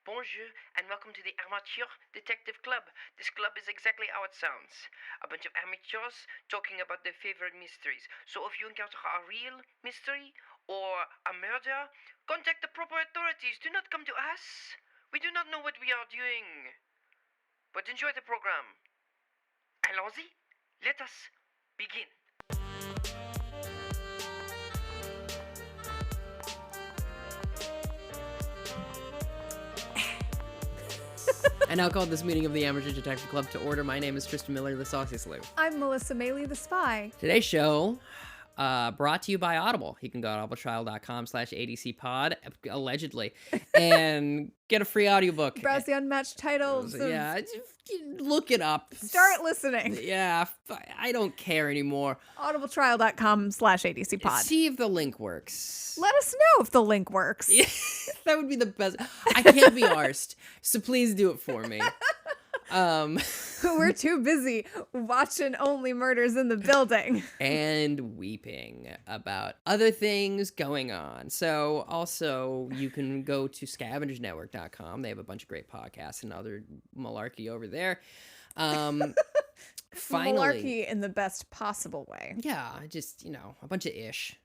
bonjour, and welcome to the Amateur Detective Club. This club is exactly how it sounds. A bunch of amateurs talking about their favorite mysteries. So if you encounter a real mystery or a murder, contact the proper authorities. Do not come to us. We do not know what we are doing. But enjoy the program. Allons-y. Let us begin. And now called this meeting of the Amateur Detective Club to order. My name is Tristan Miller, the Saucy Sleuth. I'm Melissa Meli, the spy. Today's show, brought to you by Audible. You can go to audibletrial.com/ADCpod, allegedly, and get a free audiobook. Browse the unmatched titles. Yeah, look it up. Start listening. Yeah, I don't care anymore. audibletrial.com/ADCpod. See if the link works. Let us know if the link works. Yeah, that would be the best. I can't be arsed, so please do it for me. We're too busy watching Only Murders in the Building. And weeping about other things going on. So also you can go to scavengersnetwork.com. They have a bunch of great podcasts and other malarkey over there. Finally. Malarkey in the best possible way. Yeah, just, a bunch of ish,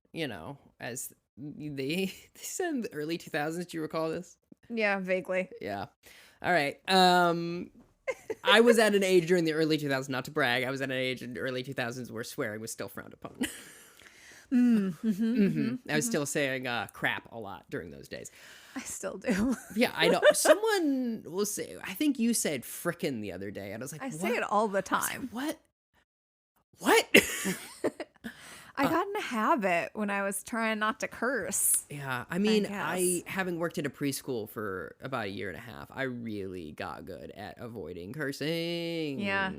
as they said in the early 2000s. Do you recall this? Yeah, vaguely. Yeah. All right. I was at an age during the early 2000s, not to brag, I was at an age in the early 2000s where swearing was still frowned upon. I was still saying crap a lot during those days. I still do. Yeah, I know. Someone will say, I think you said frickin' the other day, and I was like, I what? say it all the time. Like, what? I got in a habit when I was trying not to curse. Yeah, I mean, I having worked at a preschool for about a year and a half, I really got good at avoiding cursing. Yeah.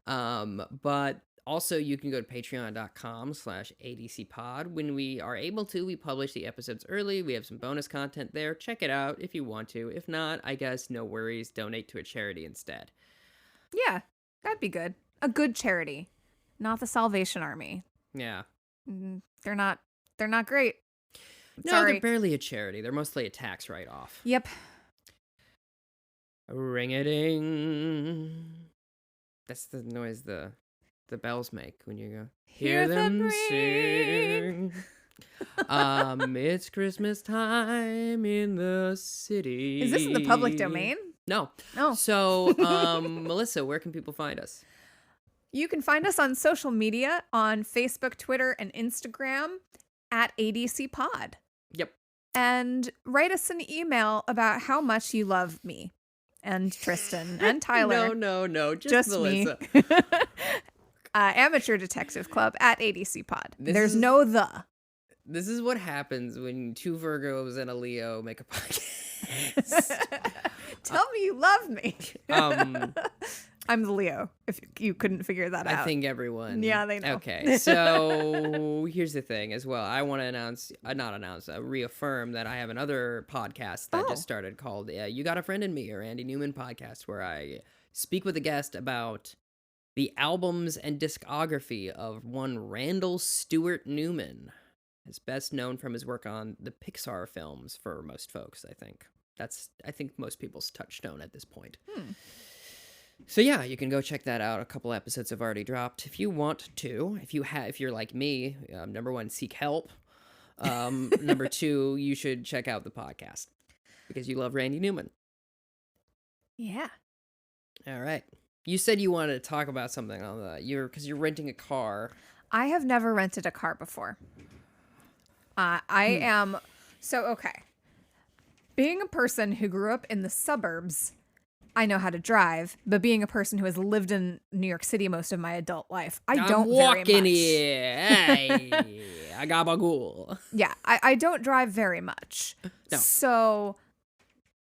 But also you can go to patreon.com/ADCpod. When we are able to, we publish the episodes early. We have some bonus content there. Check it out if you want to. If not, I guess no worries. Donate to a charity instead. Yeah, that'd be good. A good charity, not the Salvation Army. Yeah. They're not great. No, Sorry. they're barely a charity. They're mostly a tax write-off. Yep. Ring-a-ding. That's the noise the bells make when you go, Hear them sing. It's Christmas time in the city. Is this in the public domain? No. No. So, Melissa, where can people find us? You can find us on social media on Facebook, Twitter, and Instagram at ADCpod. Yep. And write us an email about how much you love me and Tristan and Tyler. No. Just Melissa. Me. Amateur Detective Club at ADCpod. There's no the. This is what happens when two Virgos and a Leo make a podcast. Tell me you love me. I'm the Leo, if you couldn't figure that out. I think everyone. Yeah, they know. Okay, so here's the thing as well. I want to reaffirm that I have another podcast that just started called You Got a Friend in Me, or Andy Newman podcast, where I speak with a guest about the albums and discography of one Randall Stewart Newman. Is best known from his work on the Pixar films for most folks, I think. That's, I think, most people's touchstone at this point. So yeah, you can go check that out. A couple episodes have already dropped. If you want to, if you're like me, number one, seek help. Number two, you should check out the podcast because you love Randy Newman. Yeah. All right. You said you wanted to talk about something on because you're renting a car. I have never rented a car before. Okay. Being a person who grew up in the suburbs, I know how to drive, but being a person who has lived in New York City most of my adult life, I don't very much. Here. Hey, I got a ghoul. Yeah, I don't drive very much. No. So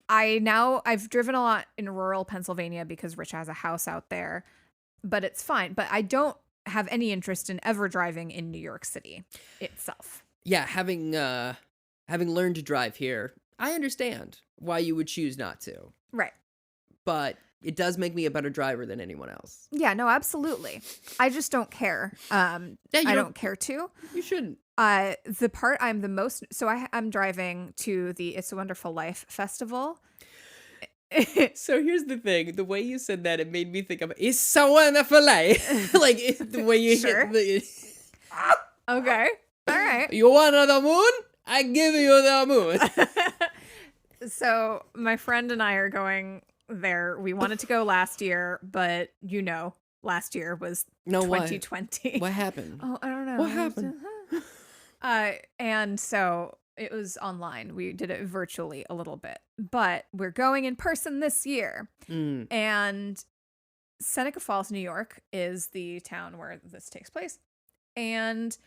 I've driven a lot in rural Pennsylvania because Rich has a house out there, but it's fine. But I don't have any interest in ever driving in New York City itself. Yeah, having learned to drive here, I understand why you would choose not to. Right. But it does make me a better driver than anyone else. Yeah, no, absolutely. I just don't care. I don't care to. You shouldn't. The part I'm the most... So I'm driving to the It's a Wonderful Life festival. So here's the thing. The way you said that, it made me think of it's so wonderful. Like the way you Sure. hit the... Okay. All right. You want the moon? I give you the moon. So my friend and I are going there. We wanted to go last year, but last year was No, what? 2020. What happened? Oh, I don't know. What happened? And so it was online. We did it virtually a little bit, but we're going in person this year. Mm. And Seneca Falls, New York is the town where this takes place. And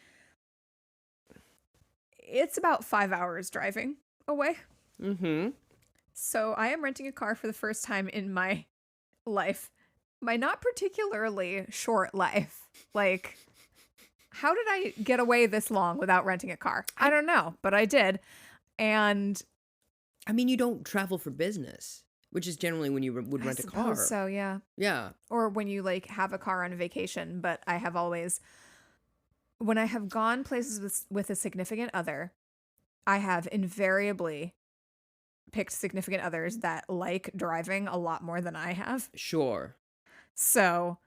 it's about 5 hours driving away. Mm-hmm. So I am renting a car for the first time in my life. My not particularly short life. Like, how did I get away this long without renting a car? I don't know, but I did. And I mean, you don't travel for business, which is generally when you would rent a car. So, yeah. Yeah. Or when you like have a car on vacation, but I have always, when I have gone places with a significant other, I have invariably picked significant others that like driving a lot more than I have. Sure. So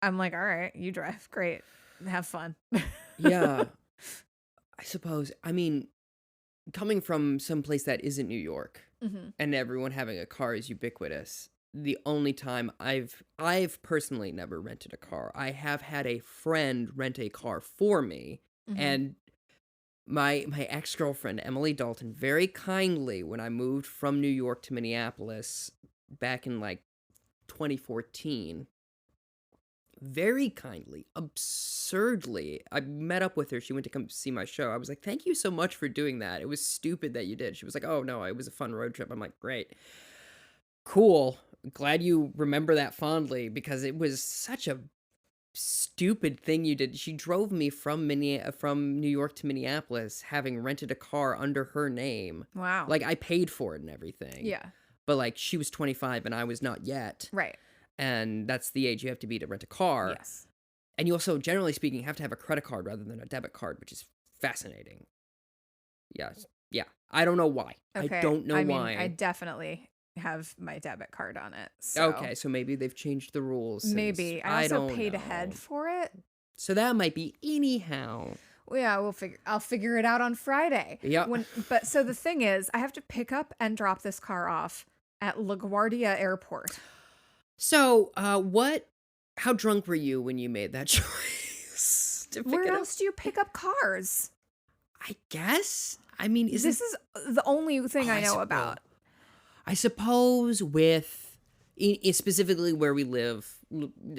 I'm like, all right, you drive. Great. Have fun. Yeah. I suppose. I mean, coming from some place that isn't New York and everyone having a car is ubiquitous. The only time I've personally never rented a car. I have had a friend rent a car for me, and my ex-girlfriend Emily Dalton very kindly, when I moved from New York to Minneapolis back in like 2014, very kindly, absurdly, I met up with her. She went to come see my show. I was like, thank you so much for doing that. It was stupid that you did. She was like, oh no, it was a fun road trip. I'm like, great. Cool. Glad you remember that fondly, because it was such a stupid thing you did. She drove me from New York to Minneapolis, having rented a car under her name. Wow. Like, I paid for it and everything. Yeah. But like, she was 25 and I was not yet. Right. And that's the age you have to be to rent a car. Yes. And you also, generally speaking, have to have a credit card rather than a debit card, which is fascinating. Yes. Yeah. I don't know why. Okay. I don't know I mean, why. I definitely have my debit card on it. So Okay, so maybe they've changed the rules. maybe. I also don't paid know. ahead for it. So that might be anyhow. Well, yeah, I'll figure it out on Friday. Yeah. But so the thing is, I have to pick up and drop this car off at LaGuardia Airport. So, how drunk were you when you made that choice to pick Where it up? else do you pick up cars? I guess. I mean, This is the only thing I know suppose. about. I suppose with specifically where we live,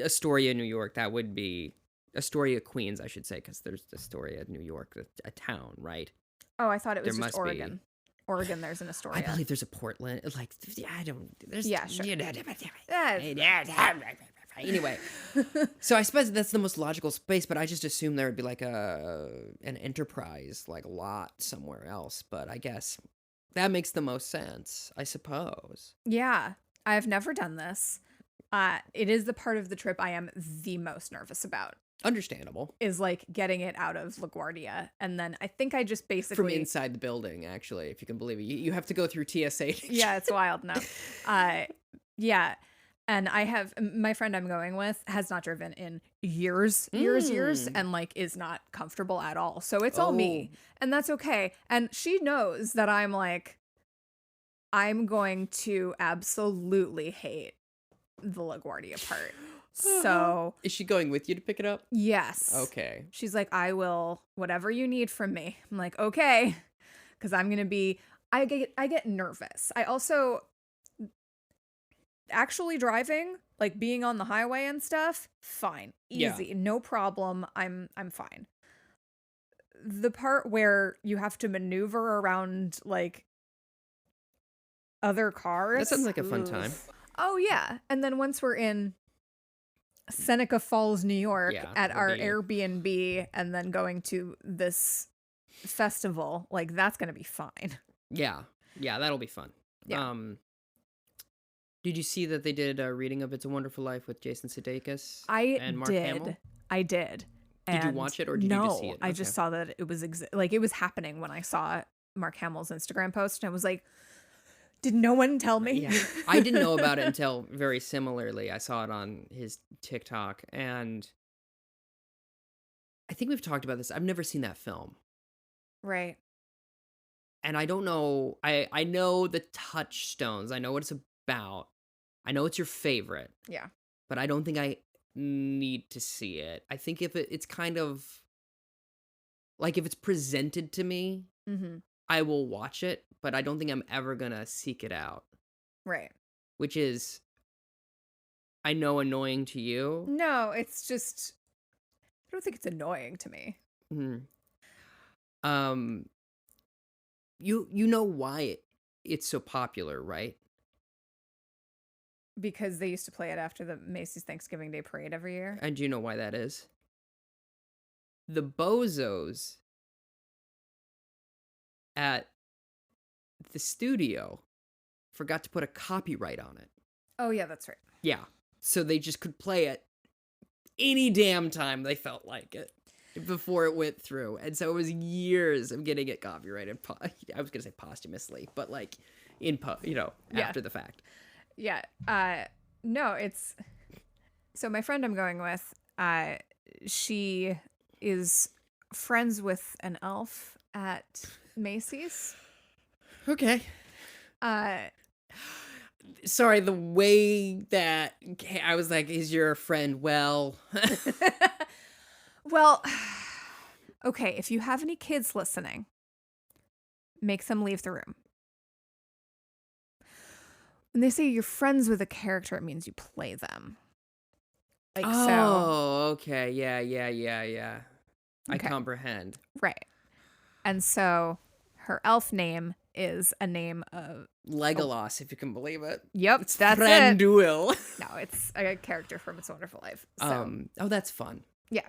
Astoria, New York, that would be Astoria, Queens, I should say, because there's Astoria, New York, a town, right? Oh, I thought it was There just must be. Oregon. Oregon, there's an Astoria. I believe there's a Portland. Like, I don't. There's, Yeah, sure. Anyway, so I suppose that's the most logical space, but I just assumed there would be like an enterprise, like a lot somewhere else. But I guess that makes the most sense, I suppose. Yeah, I've never done this. It is the part of the trip I am the most nervous about. Understandable. Is like getting it out of LaGuardia. And then I think I just basically... From inside the building, actually, if you can believe it. You have to go through TSA. Yeah, it's wild. No. Yeah. And I have... My friend I'm going with has not driven in years, and like is not comfortable at all. So it's all me. And that's okay. And she knows that I'm like... I'm going to absolutely hate the LaGuardia part. So is she going with you to pick it up? Yes. Okay. She's like, I will, whatever you need from me. I'm like, okay. Because I'm going to be, I get nervous. I also, actually driving, like being on the highway and stuff, fine. Easy. Yeah. No problem. I'm fine. The part where you have to maneuver around like other cars. That sounds like a fun time. Oh, yeah. And then once we're in Seneca Falls, New York, at our Airbnb, and then going to this festival, like that's gonna be fine. Yeah, that'll be fun. Yeah. Did you see that they did a reading of It's a Wonderful Life with Jason Sudeikis and Mark Hamill? I did. Did you watch it or did you just see it? I just saw that it was it was happening when I saw Mark Hamill's Instagram post, and I was like, Did no one tell me? Yeah. I didn't know about it until very similarly. I saw it on his TikTok, and I think we've talked about this. I've never seen that film. Right. And I don't know. I know the touchstones. I know what it's about. I know it's your favorite. Yeah. But I don't think I need to see it. I think if it's kind of like if it's presented to me, I will watch it, but I don't think I'm ever gonna seek it out. Right. Which is, I know, annoying to you. No, it's just, I don't think it's annoying to me. You know why it's so popular, right? Because they used to play it after the Macy's Thanksgiving Day Parade every year. And do you know why that is? The bozos at the studio forgot to put a copyright on it. Oh, yeah, that's right. Yeah. So they just could play it any damn time they felt like it before it went through. And so it was years of getting it copyrighted. I was going to say posthumously, but like after the fact. Yeah. No, it's, so my friend I'm going with, she is friends with an elf at Macy's. Okay. Sorry, the way that I was like, is your friend well? Well, okay, if you have any kids listening, make them leave the room. When they say you're friends with a character, it means you play them. Like, okay. Yeah. I Okay. comprehend. Right. And so her elf name is a name of Legolas, if you can believe it. Yep, It's that's Thranduil. it. No, it's a character from It's a Wonderful Life. So, that's fun. yeah.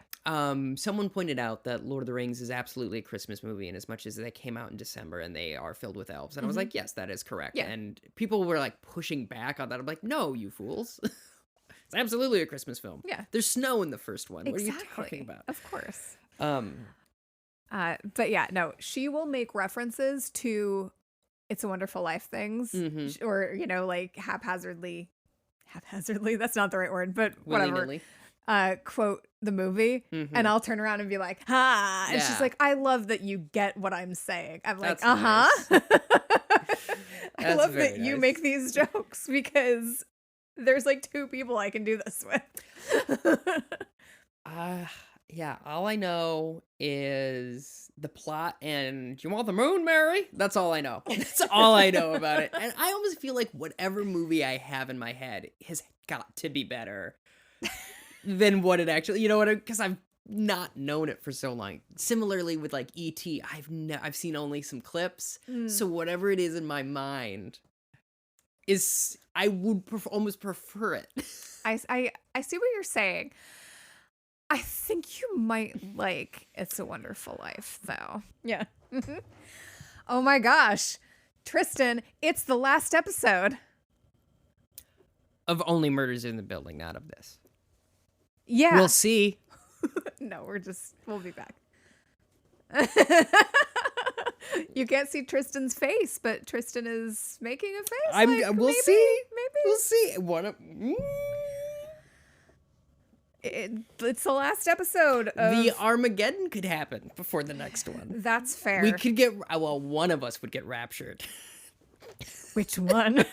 Someone pointed out that Lord of the Rings is absolutely a Christmas movie in as much as they came out in December and they are filled with elves. And I was like, yes, that is correct. Yeah. And people were like pushing back on that. I'm like, no, you fools. It's absolutely a Christmas film. Yeah. There's snow in the first one. Exactly. What are you talking about? Of course. But But yeah, no, she will make references to It's a Wonderful Life things, or, like haphazardly, that's not the right word, but whatever, willy-nilly. Quote the movie, and I'll turn around and be like, ha, and she's Yeah. like, I love that you get what I'm saying. I'm like, That's I That's love very that you nice. make these jokes because there's like two people I can do this with. Yeah, all I know is the plot and do you want the moon, Mary? That's all I know. That's all I know about it. And I almost feel like whatever movie I have in my head has got to be better than what it actually, because I've not known it for so long. Similarly with like E.T., I've seen only some clips. So whatever it is in my mind is, I would almost prefer it. I see what you're saying. I think you might like It's a Wonderful Life, though. Yeah. Oh my gosh. Tristan, it's the last episode. Of Only Murders in the Building, not of this. Yeah. We'll see. No, we'll be back. You can't see Tristan's face, but Tristan is making a face. We'll see. Maybe. We'll see. It's the last episode of... The Armageddon could happen before the next one. That's fair. We could get, one of us would get raptured. Which one?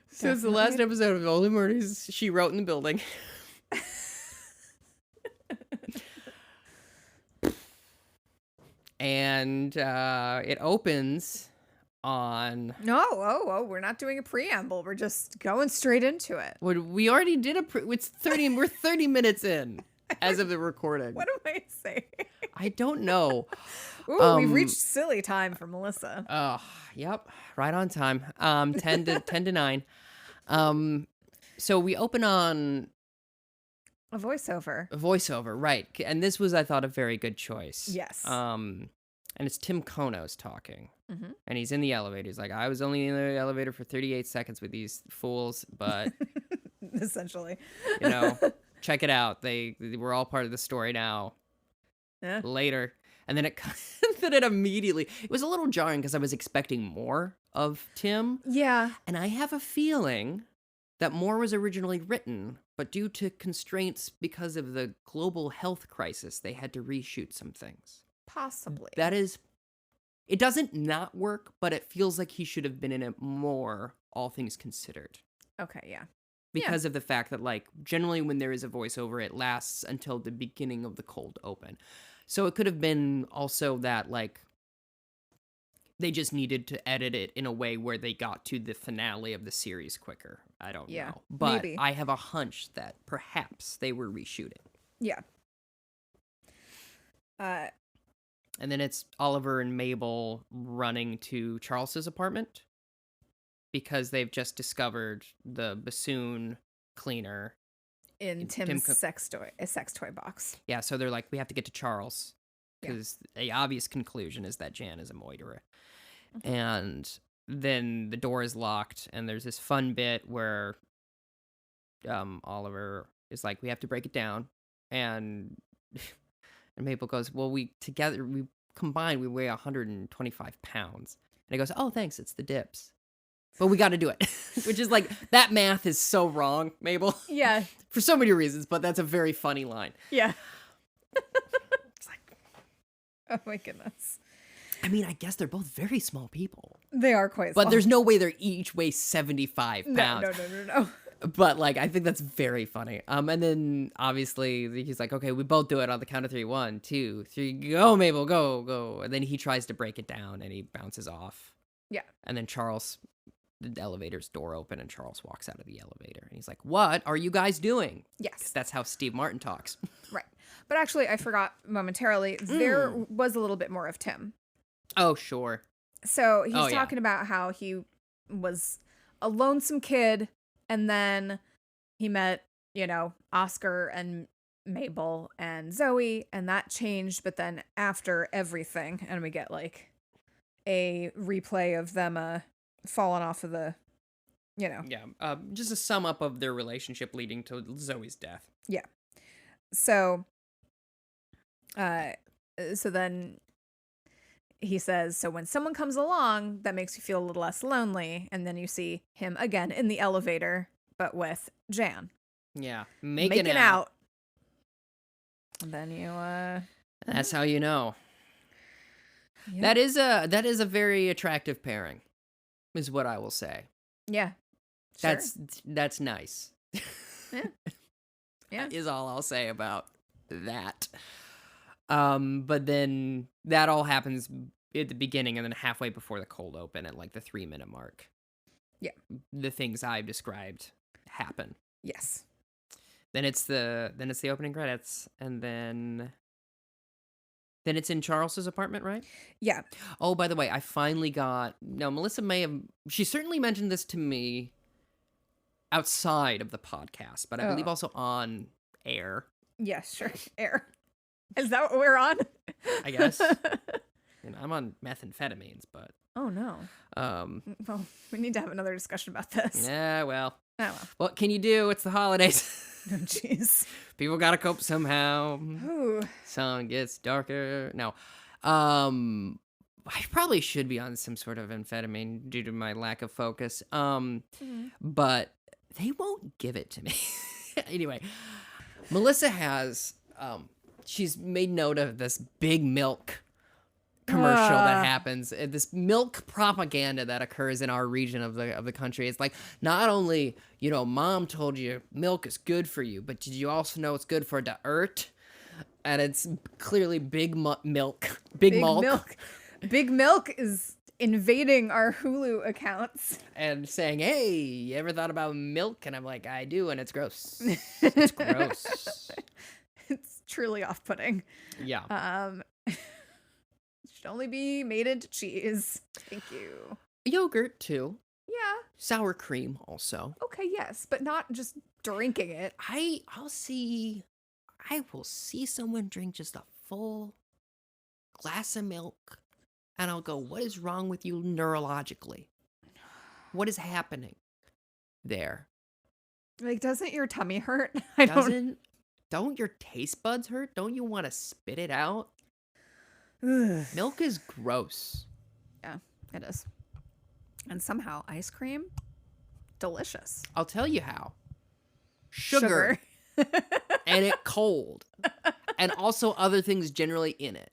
So it's the last episode of Only Murders She Wrote in the Building. And it opens on... No, we're not doing a preamble. We're just going straight into it. We already did we're 30 minutes in as of the recording. What am I saying? I don't know. Ooh, we've reached silly time for Melissa. Oh, yep. Right on time. 10 to 9. So we open on A voiceover. a voiceover, right. And this was, I thought, a very good choice. Yes. And it's Tim Konos talking. Mhm. And he's in the elevator. He's like, I was only in the elevator for 38 seconds with these fools, but, Essentially. check it out. They were all part of the story now. Yeah. Later. And then it immediately, it was a little jarring because I was expecting more of Tim. Yeah. And I have a feeling that more was originally written, but due to constraints because of the global health crisis, they had to reshoot some things. Possibly. It doesn't not work, but it feels like he should have been in it more, all things considered. Okay, yeah. Because of the fact that, like, generally when there is a voiceover, it lasts until the beginning of the cold open. So it could have been also that, like, they just needed to edit it in a way where they got to the finale of the series quicker. I don't know. But maybe. I have a hunch that perhaps they were reshooting. Yeah. And then it's Oliver and Mabel running to Charles's apartment because they've just discovered the bassoon cleaner in Tim's sex toy box. Yeah, so they're like, we have to get to Charles because the obvious conclusion is that Jan is a moiterer. And then the door is locked, and there's this fun bit where Oliver is like, we have to break it down, and Mabel goes, well, we combined, we weigh 125 pounds. And he goes, oh, thanks, it's the dips. But we got to do it. Which is like, that math is so wrong, Mabel. Yeah. For so many reasons, but that's a very funny line. Yeah. It's like, oh my goodness. I mean, I guess they're both very small people. They are quite small. But there's no way they each weigh 75 pounds. No. But, like, I think that's very funny. And then, obviously, he's like, okay, we both do it on the count of 3. 1, 2, 3, go, Mabel, go. And then he tries to break it down, and he bounces off. Yeah. And then the elevator's door open, and Charles walks out of the elevator. And he's like, what are you guys doing? Yes. 'Cause that's how Steve Martin talks. Right. But actually, I forgot momentarily, there was a little bit more of Tim. Oh, sure. So he's talking about how he was a lonesome kid, and then he met, Oscar and Mabel and Zoe, and that changed. But then after everything, and we get like a replay of them falling off of the, Yeah, just a sum up of their relationship leading to Zoe's death. Yeah. So then he says, so when someone comes along, that makes you feel a little less lonely. And then you see him again in the elevator, but with Jan. Yeah. Making out. And then you, That's how you know. Yeah. That is a very attractive pairing, is what I will say. Yeah. Sure. That's nice. Yeah. That is all I'll say about that. But then that all happens at the beginning, and then halfway before the cold open at like the 3-minute mark. Yeah. The things I've described happen. Yes. Then it's the opening credits, and then it's in Charles's apartment, right? Yeah. Oh, by the way, I finally Melissa may have, she certainly mentioned this to me outside of the podcast, but I believe also on air. Yes, sure. Air. Is that what we're on? I guess. And I'm on methamphetamines, but. Oh, no. Well, we need to have another discussion about this. Yeah, well. Oh, well. What can you do? It's the holidays. Oh, jeez. People gotta cope somehow. Ooh. Sun gets darker. No. I probably should be on some sort of amphetamine due to my lack of focus. But they won't give it to me. Anyway, Melissa has, she's made note of this big milk commercial that happens, this milk propaganda that occurs in our region of the country. It's like, not only, mom told you milk is good for you, but did you also know it's good for the earth? And it's clearly big milk. Big milk. Big Milk is invading our Hulu accounts and saying, hey, you ever thought about milk? And I'm like, I do, and it's gross. It's gross. It's truly off-putting. Yeah. It should only be made into cheese. Thank you. Yogurt, too. Yeah. Sour cream, also. Okay, yes, but not just drinking it. I will see someone drink just a full glass of milk, and I'll go, what is wrong with you neurologically? What is happening there? Like, doesn't your tummy hurt? Doesn't don't your taste buds hurt? Don't you want to spit it out? Milk is gross. Yeah, it is. And somehow ice cream, delicious. I'll tell you how. Sugar. And it cold. And also other things generally in it.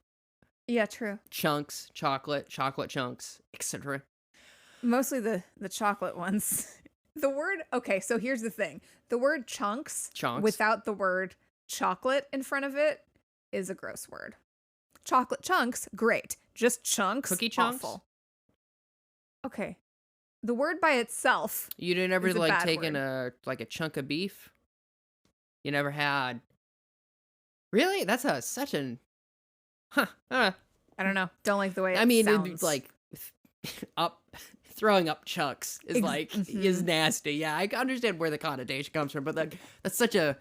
Yeah, true. Chunks, chocolate chunks, etc. Mostly the chocolate ones. The word, okay, so here's the thing. The word chunks without the word chocolate in front of it is a gross word. Chocolate chunks, great. Just chunks, cookie chunks? Awful. Okay. The word by itself. You didn't ever like taken a chunk of beef? You never had. Really? That's such an I don't know. Don't like the way it sounds. Like throwing up chunks is is nasty. Yeah, I understand where the connotation comes from, but that's such a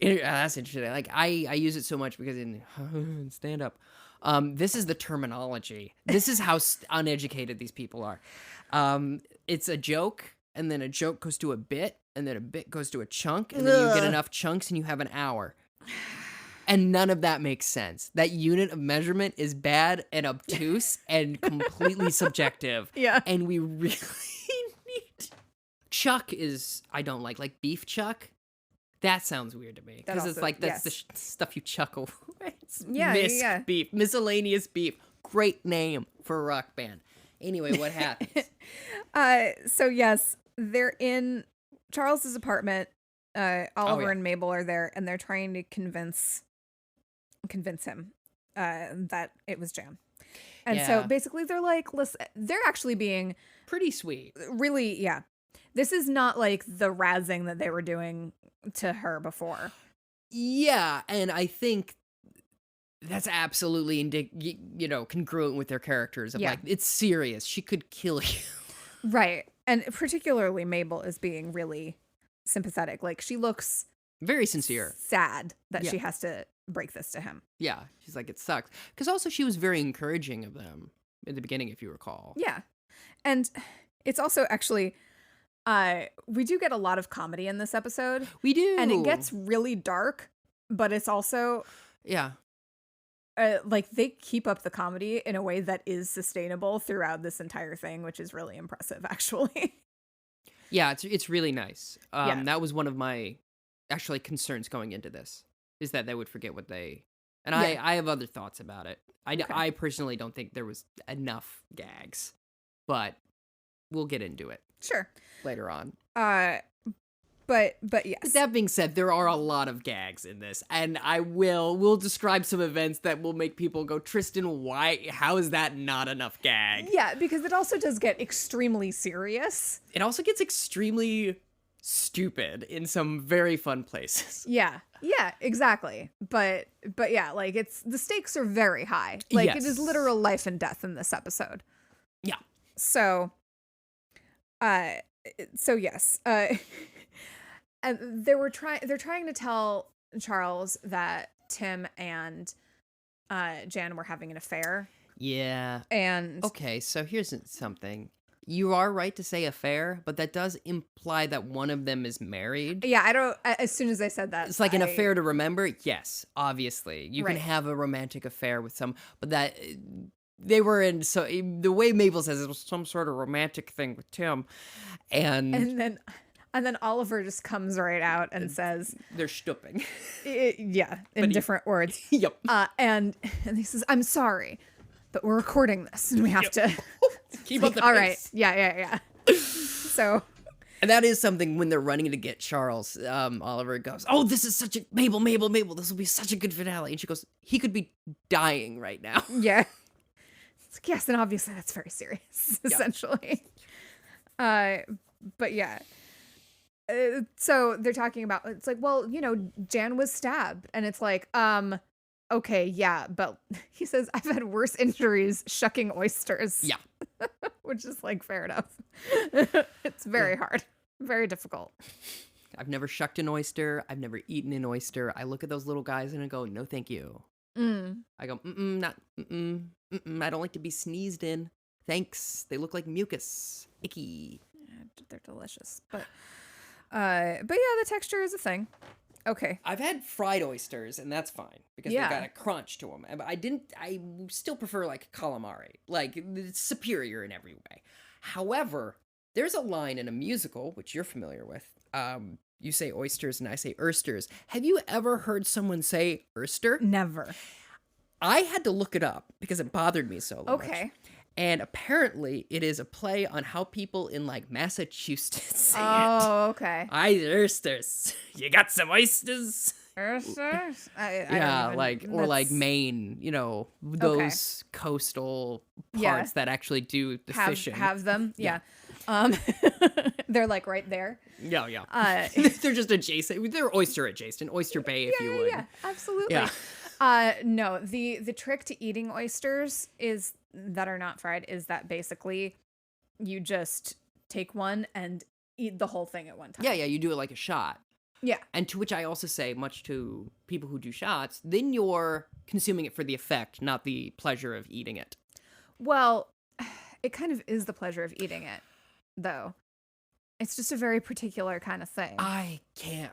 that's interesting. Like I use it so much because in stand up, this is the terminology. This is how uneducated these people are. It's a joke, and then a joke goes to a bit, and then a bit goes to a chunk, and then you get enough chunks, and you have an hour. And none of that makes sense. That unit of measurement is bad and obtuse and completely subjective. Yeah. And we really need... Chuck is... I don't like beef chuck. That sounds weird to me. Because it's like, that's the stuff you chuckle. It's beef. Miscellaneous beef. Great name for a rock band. Anyway, what happens? So yes, they're in Charles's apartment. Oliver and Mabel are there, and they're trying to convince him that it was Jan. And so basically they're like, listen, they're actually being pretty sweet. Really, yeah. This is not like the razzing that they were doing to her before. Yeah, and I think that's absolutely congruent with their characters of like, it's serious. She could kill you. Right. And particularly Mabel is being really sympathetic. Like, she looks very sincere, sad that she has to break this to him. Yeah, she's like, it sucks. Because also she was very encouraging of them in the beginning, if you recall. Yeah. And it's also actually we do get a lot of comedy in this episode. We do. And it gets really dark, but it's also like they keep up the comedy in a way that is sustainable throughout this entire thing, which is really impressive, actually. Yeah, it's really nice. That was one of my actually concerns going into this, is that they would forget what they... And I have other thoughts about it. I personally don't think there was enough gags, but we'll get into it. Sure. Later on. But yes. But that being said, there are a lot of gags in this, and we'll describe some events that will make people go, Tristan, how is that not enough gag? Yeah, because it also does get extremely serious. It also gets extremely stupid in some very fun places. Yeah, exactly. But yeah, like the stakes are very high. Like it is literal life and death in this episode. Yeah. So yes. And they're trying to tell Charles that Tim and Jan were having an affair. Yeah. And okay, so here's something. You are right to say affair, but that does imply that one of them is married. Yeah, as soon as I said that. It's like an affair to remember. Yes, obviously. You can have a romantic affair with but that they were in, so the way Mabel says it was some sort of romantic thing with Tim. And then Oliver just comes right out and says... They're stooping. In different words. Yep. And he says, I'm sorry, but we're recording this and we have to... Keep up the pace. All right. Yeah. So... And that is something when they're running to get Charles, Oliver goes, oh, this is such a... Mabel, this will be such a good finale. And she goes, he could be dying right now. Yeah. It's like, yes, and obviously that's very serious, essentially. But yeah. So they're talking about, it's like, well, Jan was stabbed. And it's like, okay, yeah. But he says, I've had worse injuries shucking oysters. Yeah. Which is like, fair enough. It's very hard. Very difficult. I've never shucked an oyster. I've never eaten an oyster. I look at those little guys and I go, no, thank you. I go, I don't like to be sneezed in. Thanks. They look like mucus. Icky. Yeah, they're delicious. But yeah, the texture is a thing. Okay. I've had fried oysters, and that's fine because Yeah. they got a crunch to them. But I still prefer like calamari. Like, it's superior in every way. However, there's a line in a musical, which you're familiar with. You say oysters and I say ersters. Have you ever heard someone say erster? Never. I had to look it up because it bothered me so much. Okay. And apparently, it is a play on how people in like Massachusetts say it. Oh, okay. Oysters. You got some oysters? Oysters? I Yeah, don't even, like, or like that's- Maine, those coastal Yeah. parts that actually do the fishing. have them. Yeah. They're like right there. Yeah. They're just adjacent. They're oyster adjacent. Oyster Bay, if you would. Yeah, absolutely. Yeah. No, the trick to eating oysters that are not fried is that basically you just take one and eat the whole thing at one time. Yeah, you do it like a shot. Yeah. And to which I also say, much to people who do shots, then you're consuming it for the effect, not the pleasure of eating it. Well, it kind of is the pleasure of eating it, though. It's just a very particular kind of thing. I can't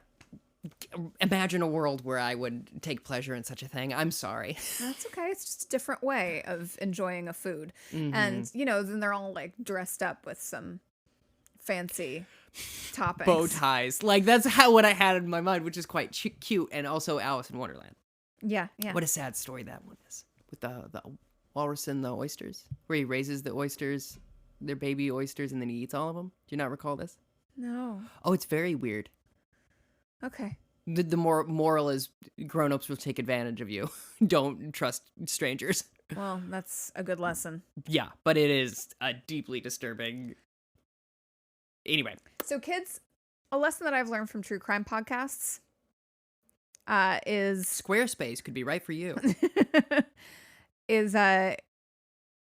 imagine a world where I would take pleasure in such a thing. I'm sorry. That's okay. It's just a different way of enjoying a food. Mhm. And, then they're all like dressed up with some fancy toppings. Bow ties. Like, that's what I had in my mind, which is quite cute. And also Alice in Wonderland. Yeah. What a sad story that one is. With the walrus and the oysters. Where he raises the oysters, their baby oysters, and then he eats all of them. Do you not recall this? No. Oh, it's very weird. Okay. The moral is grown-ups will take advantage of you. Don't trust strangers. Well, that's a good lesson. Yeah, but it is a deeply disturbing. Anyway. So, kids, a lesson that I've learned from true crime podcasts is Squarespace could be right for you. is an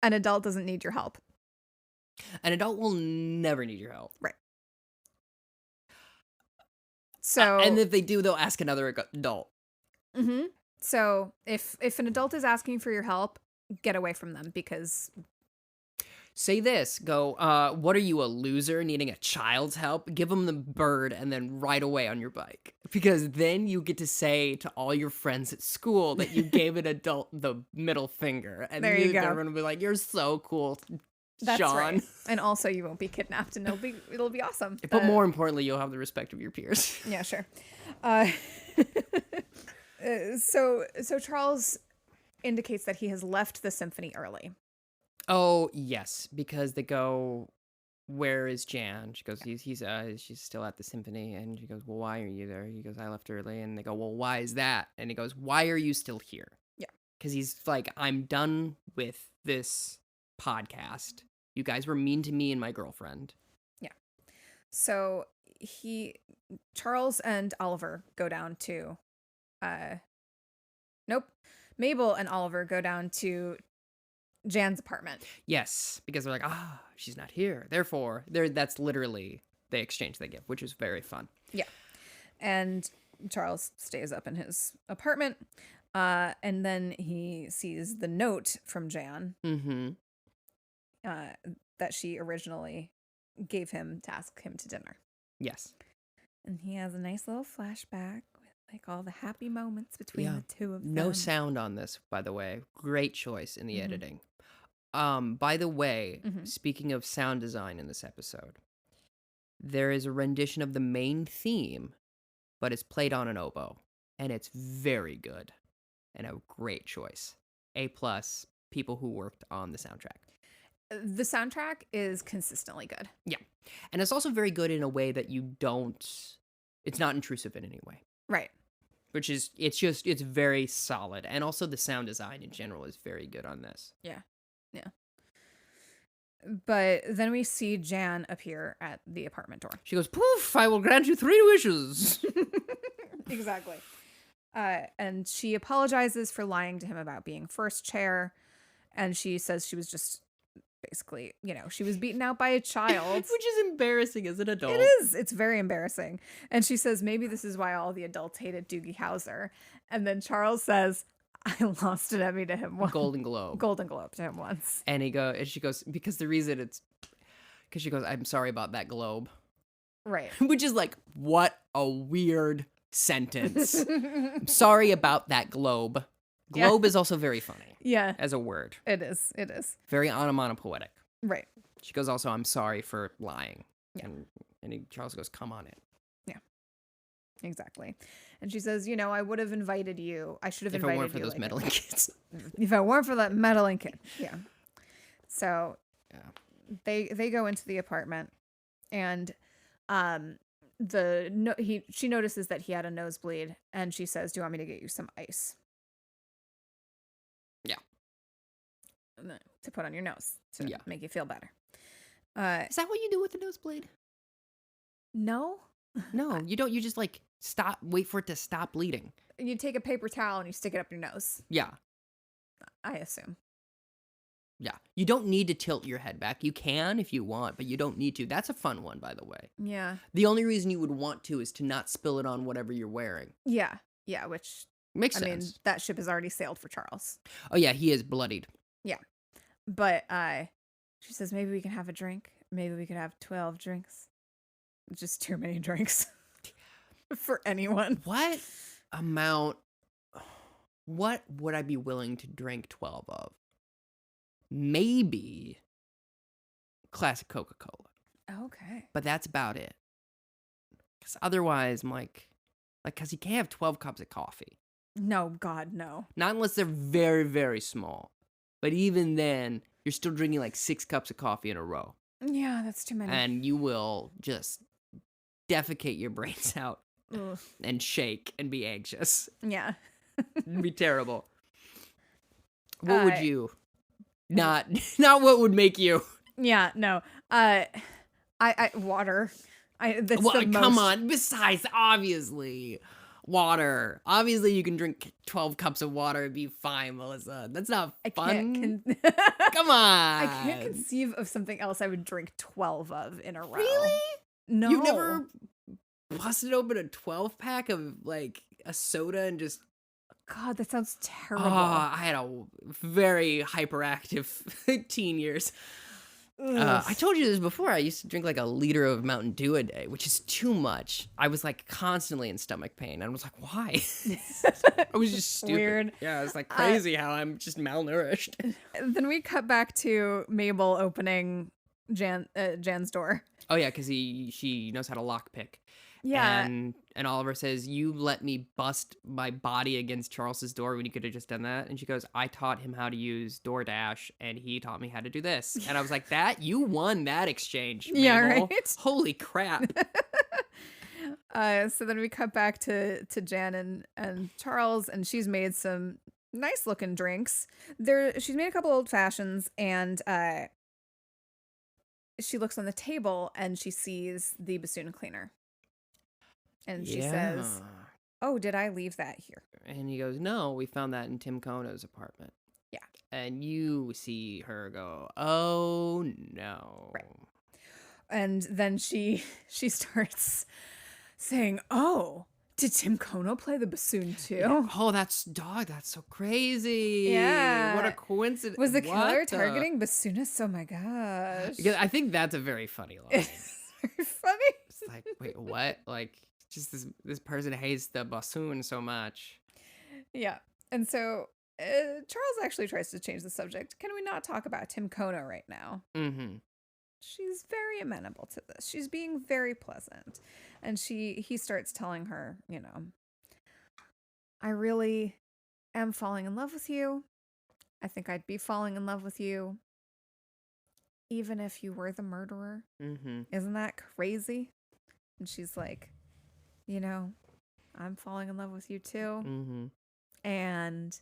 adult doesn't need your help. An adult will never need your help. Right. So and if they do, they'll ask another adult. Mm-hmm. So if an adult is asking for your help, get away from them because. Say this, go, what are you, a loser needing a child's help? Give them the bird and then ride away on your bike. Because then you get to say to all your friends at school that you gave an adult the middle finger. And there you go. Everyone will be like, you're so cool, That's Sean. Right. And also you won't be kidnapped and it'll be awesome. But more importantly, you'll have the respect of your peers. Yeah, sure. So Charles indicates that he has left the symphony early. Oh, yes, because they go, where is Jan? She goes, she's still at the symphony. And she goes, well, why are you there? He goes, I left early. And they go, well, why is that? And he goes, why are you still here? Yeah. Because he's like, I'm done with this podcast. You guys were mean to me and my girlfriend. Yeah. So Charles and Oliver go down to, Mabel and Oliver go down to Jan's apartment. Yes, because they're like, she's not here. Therefore, that's literally the exchange they give, which is very fun. Yeah. And Charles stays up in his apartment, and then he sees the note from Jan that she originally gave him to ask him to dinner. Yes. And he has a nice little flashback with like all the happy moments between the two of them. No sound on this, by the way. Great choice in the editing. By the way, speaking of sound design in this episode, there is a rendition of the main theme, but it's played on an oboe, and it's very good and a great choice. A+, people who worked on the soundtrack. The soundtrack is consistently good. Yeah. And it's also very good in a way that it's not intrusive in any way. Right. Which is, it's very solid. And also the sound design in general is very good on this. Yeah. Yeah. But then we see Jan appear at the apartment door. She goes, poof, I will grant you 3 wishes. Exactly. And she apologizes for lying to him about being first chair. And she says she was just basically, she was beaten out by a child. Which is embarrassing as an adult. It is. It's very embarrassing. And she says, maybe this is why all the adults hated Doogie Howser. And then Charles says, I lost an Emmy to him once. Golden Globe to him once. And she goes, because the reason she goes, I'm sorry about that globe. Right. Which is like, what a weird sentence. I'm sorry about that globe. Globe is also very funny. Yeah. As a word. It is. It is. Very onomatopoetic. Right. She goes, also, I'm sorry for lying. Yeah. And Charles goes, come on in. Yeah. Exactly. And she says, I would have invited you. I should have If invited you. it weren't for those meddling kids. If it weren't for that meddling kid. Yeah. So yeah. they go into the apartment, and she notices that he had a nosebleed, and she says, do you want me to get you some ice? Yeah. To put on your nose to Yeah. make you feel better. Is that what you do with the nosebleed? No. No, you don't. You just like wait for it to stop bleeding. You take a paper towel and you stick it up your nose. Yeah. I assume. Yeah. You don't need to tilt your head back. You can if you want, but you don't need to. That's a fun one, by the way. Yeah. The only reason you would want to is to not spill it on whatever you're wearing. Yeah. Yeah, which makes sense. I mean, that ship has already sailed for Charles. Oh yeah, he is bloodied. Yeah. But she says maybe we can have a drink. Maybe we could have 12 drinks. Just too many drinks for anyone. What would I be willing to drink 12 of? Maybe classic Coca-Cola. Okay. But that's about it. Because otherwise, I'm like, because you can't have 12 cups of coffee. No, God, no. Not unless they're very, very small. But even then, you're still drinking like 6 cups of coffee in a row. Yeah, that's too many. And you will just defecate your brains out. Ugh. And shake and be anxious. Yeah. It'd be terrible. What would you... Not what would make you... Yeah, no. I water. That's well, the most... Come on. Besides, obviously, water. Obviously, you can drink 12 cups of water and be fine, Melissa. That's not fun. Come on. I can't conceive of something else I would drink 12 of in a row. Really? No. You've never busted open a 12-pack of, like, a soda and just... God, that sounds terrible. I had a very hyperactive teen years. I told you this before. I used to drink like a liter of Mountain Dew a day, which is too much. I was like constantly in stomach pain. I was like, why? I was just stupid. Weird. Yeah, it's like crazy how I'm just malnourished. Then we cut back to Mabel opening Jan's door. Oh yeah, because she knows how to lockpick. Yeah. And Oliver says, you let me bust my body against Charles's door when you could have just done that. And she goes, I taught him how to use DoorDash, and he taught me how to do this. And I was like, you won that exchange, Mabel. Yeah, right? Holy crap. So then we cut back to Jan and Charles, and she's made some nice looking drinks. She's made a couple old fashions, and she looks on the table and she sees the bassoon cleaner. And she says, oh, did I leave that here? And he goes, no, we found that in Tim Kono's apartment. Yeah. And you see her go, oh, no. Right. And then she starts saying, oh, did Tim Kono play the bassoon too? Yeah. Oh, that's so crazy. Yeah. What a coincidence. Was the killer targeting bassoonists? Oh my gosh. Because I think that's a very funny line. It's very funny. It's like, wait, what? Like, just this person hates the bassoon so much. Yeah. And so Charles actually tries to change the subject. Can we not talk about Tim Kono right now? Mm-hmm. She's very amenable to this. She's being very pleasant. And he starts telling her, I really am falling in love with you. I think I'd be falling in love with you even if you were the murderer. Mm-hmm. Isn't that crazy? And she's like, I'm falling in love with you too. Mm-hmm. And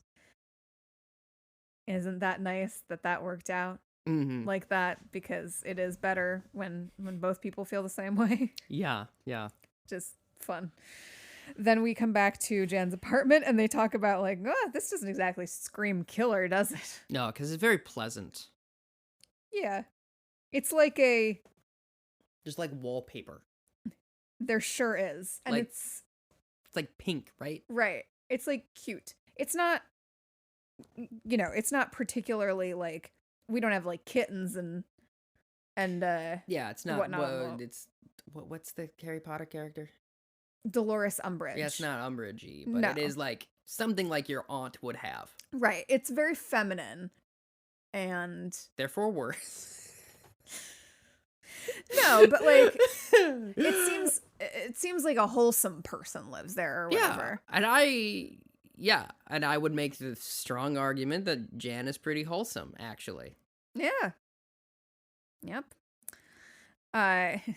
isn't that nice that worked out like that? Because it is better when both people feel the same way. Yeah. Just fun. Then we come back to Jan's apartment and they talk about like, this doesn't exactly scream killer, does it? No, because it's very pleasant. Yeah. It's like just like wallpaper. There sure is. And like, it's like pink, right? Right. It's like cute. It's not, it's not particularly like, we don't have like kittens and yeah, it's not whatnot. it's what's the Harry Potter character? Dolores Umbridge. Yeah, it's not Umbridge-y, but No. it is like something like your aunt would have. Right. It's very feminine. And Therefore worse. no, but like it seems like a wholesome person lives there or whatever. And I would make the strong argument that Jan is pretty wholesome, actually. Yeah. Yep. And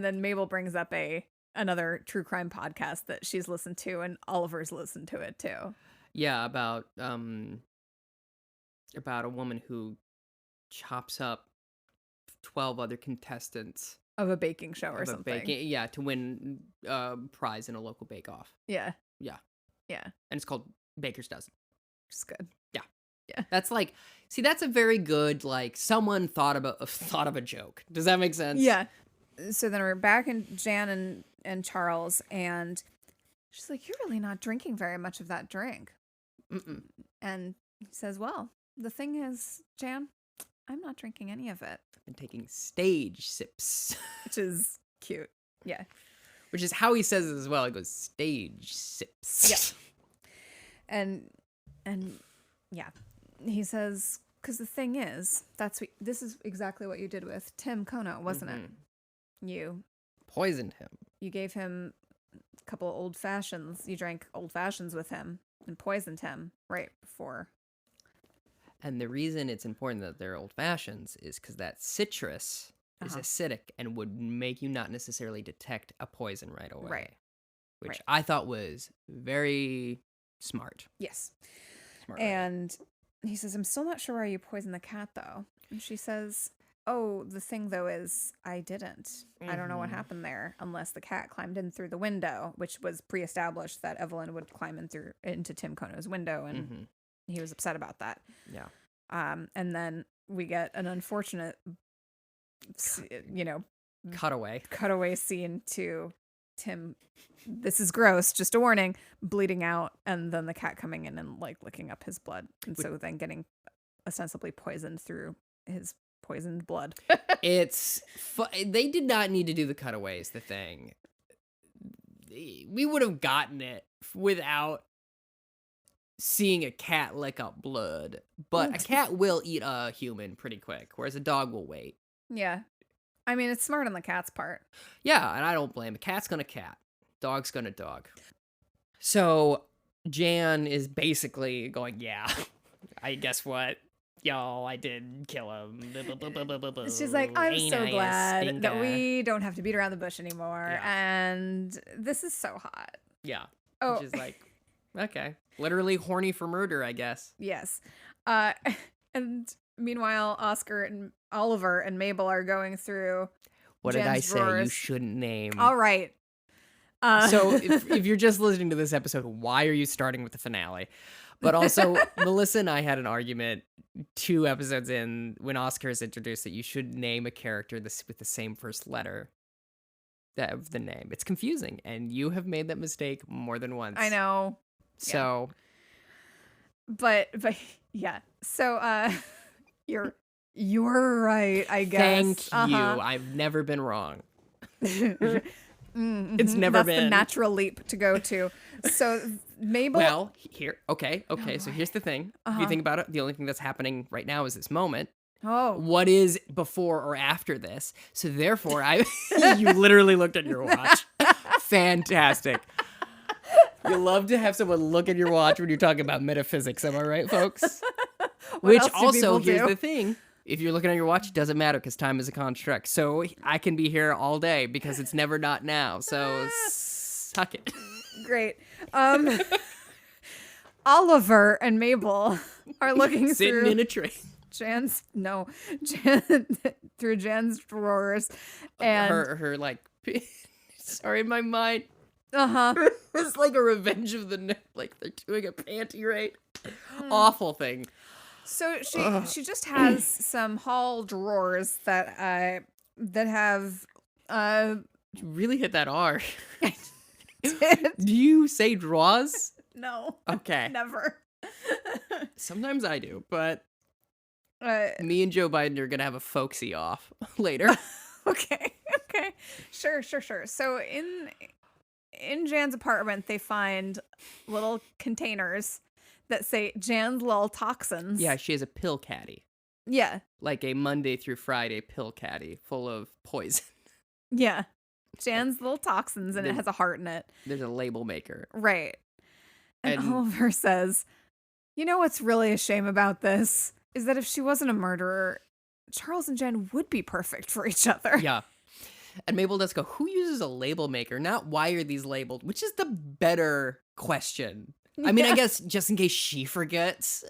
then Mabel brings up another true crime podcast that she's listened to, and Oliver's listened to it too. Yeah, about a woman who chops up 12 other contestants Of a baking show or something. to win a prize in a local bake-off. Yeah. Yeah. Yeah. And it's called Baker's Dozen. Just good. Yeah. Yeah. That's like, see, that's a very good, like, someone thought of a joke. Does that make sense? Yeah. So then we're back in Jan and Charles, and she's like, "You're really not drinking very much of that drink." Mm-mm. And he says, "Well, the thing is, Jan, I'm not drinking any of it." And taking stage sips. Which is cute. Yeah. Which is how he says it as well. He goes, stage sips. Yeah. And yeah. He says, "Because the thing is, this is exactly what you did with Tim Kono, wasn't it? You poisoned him. You gave him a couple of old fashions. You drank old fashions with him and poisoned him right before." And the reason it's important that they're old fashions is because that citrus is acidic and would make you not necessarily detect a poison right away. Right. Which I thought was very smart. Yes. Smart. And he says, "I'm still not sure why you poisoned the cat, though." And she says, "Oh, the thing, though, is I didn't. I don't know what happened there unless the cat climbed in through the window," which was pre-established that Evelyn would climb into Tim Kono's window, and he was upset about that. Yeah. And then we get an unfortunate, cutaway scene to Tim. This is gross. Just a warning. Bleeding out, and then the cat coming in and like licking up his blood, and so then getting ostensibly poisoned through his poisoned blood. They did not need to do the cutaways. The thing, we would have gotten it without seeing a cat lick up blood, but a cat will eat a human pretty quick, whereas a dog will wait. Yeah. I mean, it's smart on the cat's part. Yeah, and I don't blame it. Cat's gonna cat. Dog's gonna dog. So Jan is basically going, "Yeah, I guess what? Y'all, I did kill him." She's like, "I'm so glad that we don't have to beat around the bush anymore. Yeah. And this is so hot." Yeah. Oh. Which is like, okay. Literally horny for murder, I guess. Yes. And meanwhile, Oscar and Oliver and Mabel are going through What Jen's did I say drawers. you shouldn't name? All right. So if you're just listening to this episode, why are you starting with the finale? But also, Melissa and I had an argument 2 episodes in when Oscar is introduced that you should name a character with the same first letter of the name. It's confusing, and you have made that mistake more than once. I know. So, but yeah. So you're right, I guess. Thank you. I've never been wrong. It's never That's been. the natural leap to go to. So Mabel. Well, okay. So here's the thing. If you think about it, the only thing that's happening right now is this moment. Oh. What is before or after this? So therefore, you literally looked at your watch. Fantastic. You love to have someone look at your watch when you're talking about metaphysics. Am I right, folks? Which also, here's the thing. If you're looking at your watch, it doesn't matter because time is a construct. So I can be here all day because it's never not now. So suck it. Great. Oliver and Mabel are looking sitting through in a train. through Jan's drawers, and her like, sorry, my mind. It's like a Revenge of the like they're doing a panty raid. Awful thing. So she just has some hall drawers that have You really hit that R. did. Do you say draws? No. Okay. Never. Sometimes I do, but me and Joe Biden are gonna have a folksy off later. Okay. Okay. Sure. So in Jan's apartment, they find little containers that say Jan's little toxins. Yeah, she has a pill caddy. Yeah. Like a Monday through Friday pill caddy full of poison. Yeah. Jan's little toxins, and it has a heart in it. There's a label maker. Right. And Oliver says, you know what's really a shame about this? Is that if she wasn't a murderer, Charles and Jen would be perfect for each other. Yeah. And Mabel does go, who uses a label maker? Not why are these labeled? Which is the better question. I mean, I guess just in case she forgets.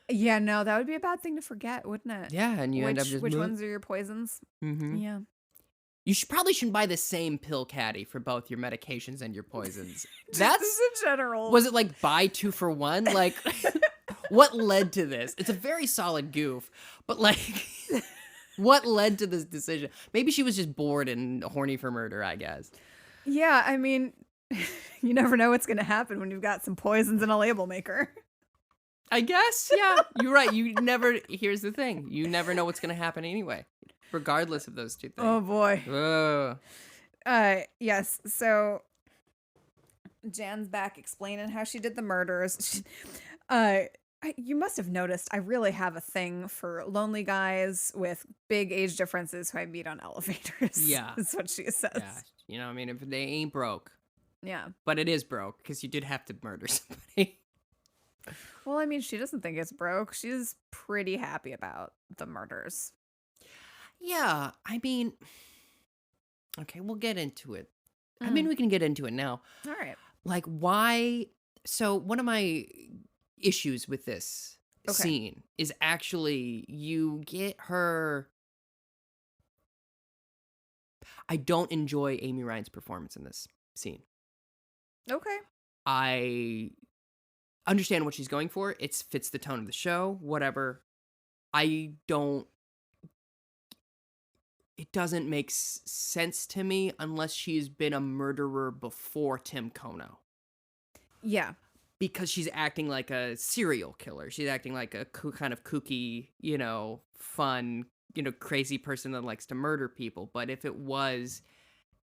Yeah, no, that would be a bad thing to forget, wouldn't it? Yeah, and you end up just... Which ones are your poisons? Mm-hmm. Yeah. You probably shouldn't buy the same pill caddy for both your medications and your poisons. That's in general. Was it like buy 2 for 1? Like, what led to this? It's a very solid goof, but like, what led to this decision? Maybe she was just bored and horny for murder, I guess. Yeah, I mean, you never know what's going to happen when you've got some poisons in a label maker. I guess, yeah, you're right. Here's the thing. You never know what's going to happen anyway, regardless of those two things. Oh, boy. Ugh. Yes, so Jan's back explaining how she did the murders. You must have noticed I really have a thing for lonely guys with big age differences who I meet on elevators. Yeah. That's what she says. Yeah, you know, I mean, if they ain't broke. Yeah. But it is broke, because you did have to murder somebody. Well, I mean, she doesn't think it's broke. She's pretty happy about the murders. Yeah, I mean, okay, we'll get into it. I mean, we can get into it now. All right. Like, why? So, one of my issues with this scene is actually you get her. I don't enjoy Amy Ryan's performance in this scene. Okay. I understand what she's going for. It fits the tone of the show, whatever. It doesn't make sense to me unless she's been a murderer before Tim Kono. Yeah. Because she's acting like a serial killer. She's acting like a kind of kooky, fun, crazy person that likes to murder people. But if it was,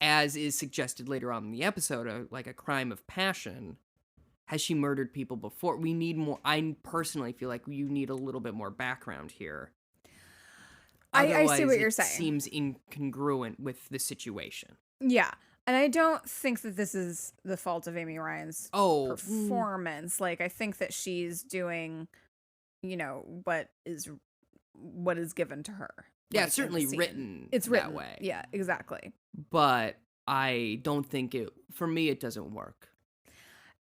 as is suggested later on in the episode, like a crime of passion, has she murdered people before? We need more. I personally feel like you need a little bit more background here. I see what you're saying. It seems incongruent with the situation. Yeah. And I don't think that this is the fault of Amy Ryan's performance. Like, I think that she's doing, what is given to her. Yeah, it's certainly written that way. Yeah, exactly. But I don't think for me, it doesn't work.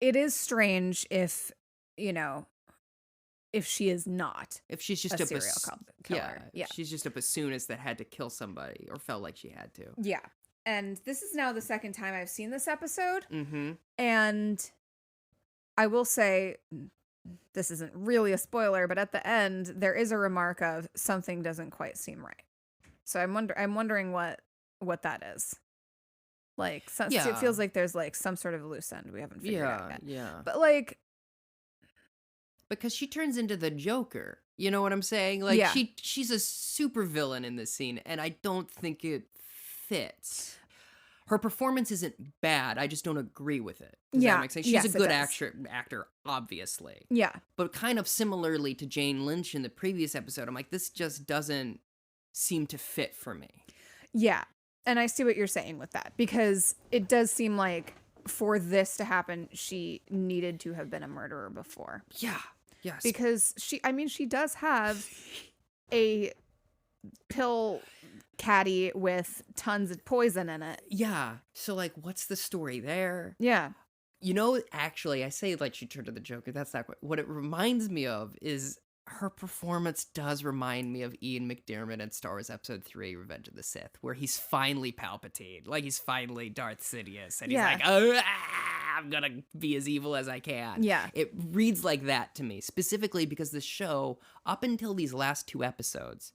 It is strange if she is not. If she's just a serial killer. Yeah. She's just a bassoonist that had to kill somebody or felt like she had to. Yeah. And this is now the second time I've seen this episode. Mm-hmm. And I will say, this isn't really a spoiler, but at the end, there is a remark of something doesn't quite seem right. So I'm wondering what that is. Like, it feels like there's like some sort of loose end we haven't figured out yet. Yeah. But like, because she turns into the Joker. You know what I'm saying? Like, she's a super villain in this scene, and I don't think it fits. Her performance isn't bad. I just don't agree with it. Does that make sense? She's a good actor, obviously. Yeah. But kind of similarly to Jane Lynch in the previous episode, I'm like, this just doesn't seem to fit for me. Yeah. And I see what you're saying with that, because it does seem like for this to happen, she needed to have been a murderer before. Yeah. Yes. Because she does have a pill caddy with tons of poison in it. Yeah. So, like, what's the story there? Yeah. Actually, I say like she turned to the Joker. That's not what it reminds me of. Is her performance does remind me of Ian McDiarmid in Star Wars Episode 3, Revenge of the Sith, where he's finally Palpatine. Like, he's finally Darth Sidious. And he's like, I'm gonna be as evil as I can. Yeah. It reads like that to me, specifically because the show, up until these last 2 episodes,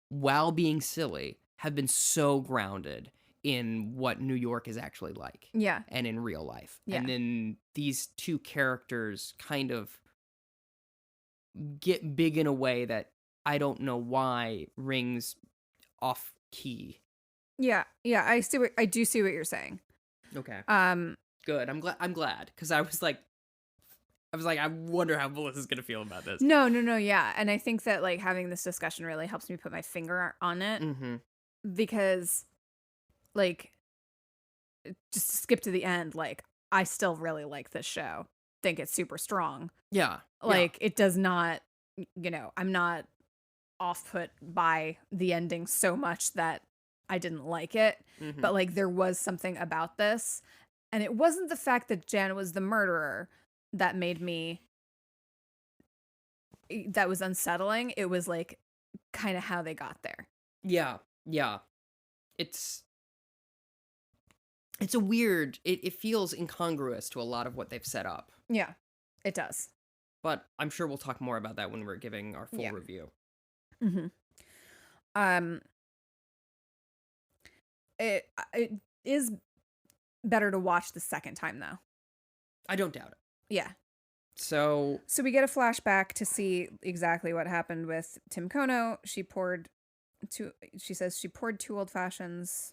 while being silly, have been so grounded in what New York is actually like. Yeah. And in real life. Yeah. And then these 2 characters kind of get big in a way that I don't know why rings off key Yeah, I do see what you're saying. Okay. Um, Good. I'm glad because I was like, I wonder how Melissa's gonna feel about this. no, yeah, and I think that like having this discussion really helps me put my finger on it Mm-hmm. because, like, just to skip to the end, like I still really like this show. Think it's super strong. Yeah. Like it does not, I'm not off put by the ending so much that I didn't like it. Mm-hmm. But like there was something about this, and it wasn't the fact that Jan was the murderer that made me that was unsettling. It was like kind of how they got there. Yeah. It's a weird. It feels incongruous to a lot of what they've set up. Yeah, it does. But I'm sure we'll talk more about that when we're giving our full review. Mm-hmm. It is better to watch the second time though. I don't doubt it. Yeah. So we get a flashback to see exactly what happened with Tim Kono. She says she poured 2 old fashions,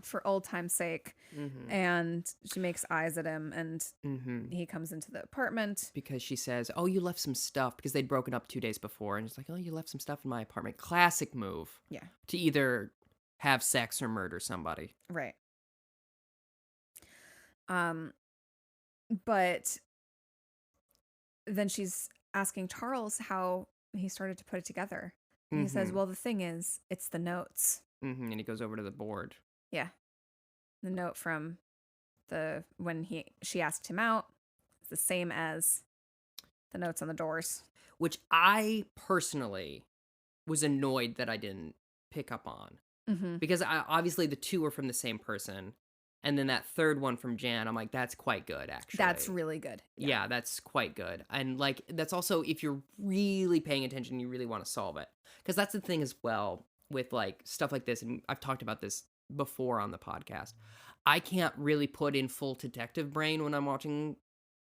for old time's sake. mm-hmm. And she makes eyes at him, and Mm-hmm. he comes into the apartment. Because she says, "Oh, you left some stuff," because they'd broken up 2 days before, and it's like, "Oh, you left some stuff in my apartment." Classic move. Yeah. To either have sex or murder somebody. Right. But then she's asking Charles how he started to put it together. And he says, "Well, the thing is, it's the notes." Mm-hmm. And he goes over to the board. Yeah. The note from when she asked him out. It's the same as the notes on the doors. Which I personally was annoyed that I didn't pick up on. Mm-hmm. Because obviously the 2 are from the same person. And then that third one from Jan, I'm like, that's quite good, actually. That's really good. Yeah, that's quite good. And like, that's also, if you're really paying attention, you really want to solve it. Because that's the thing as well with like stuff like this. And I've talked about this before on the podcast. I can't really put in full detective brain when I'm watching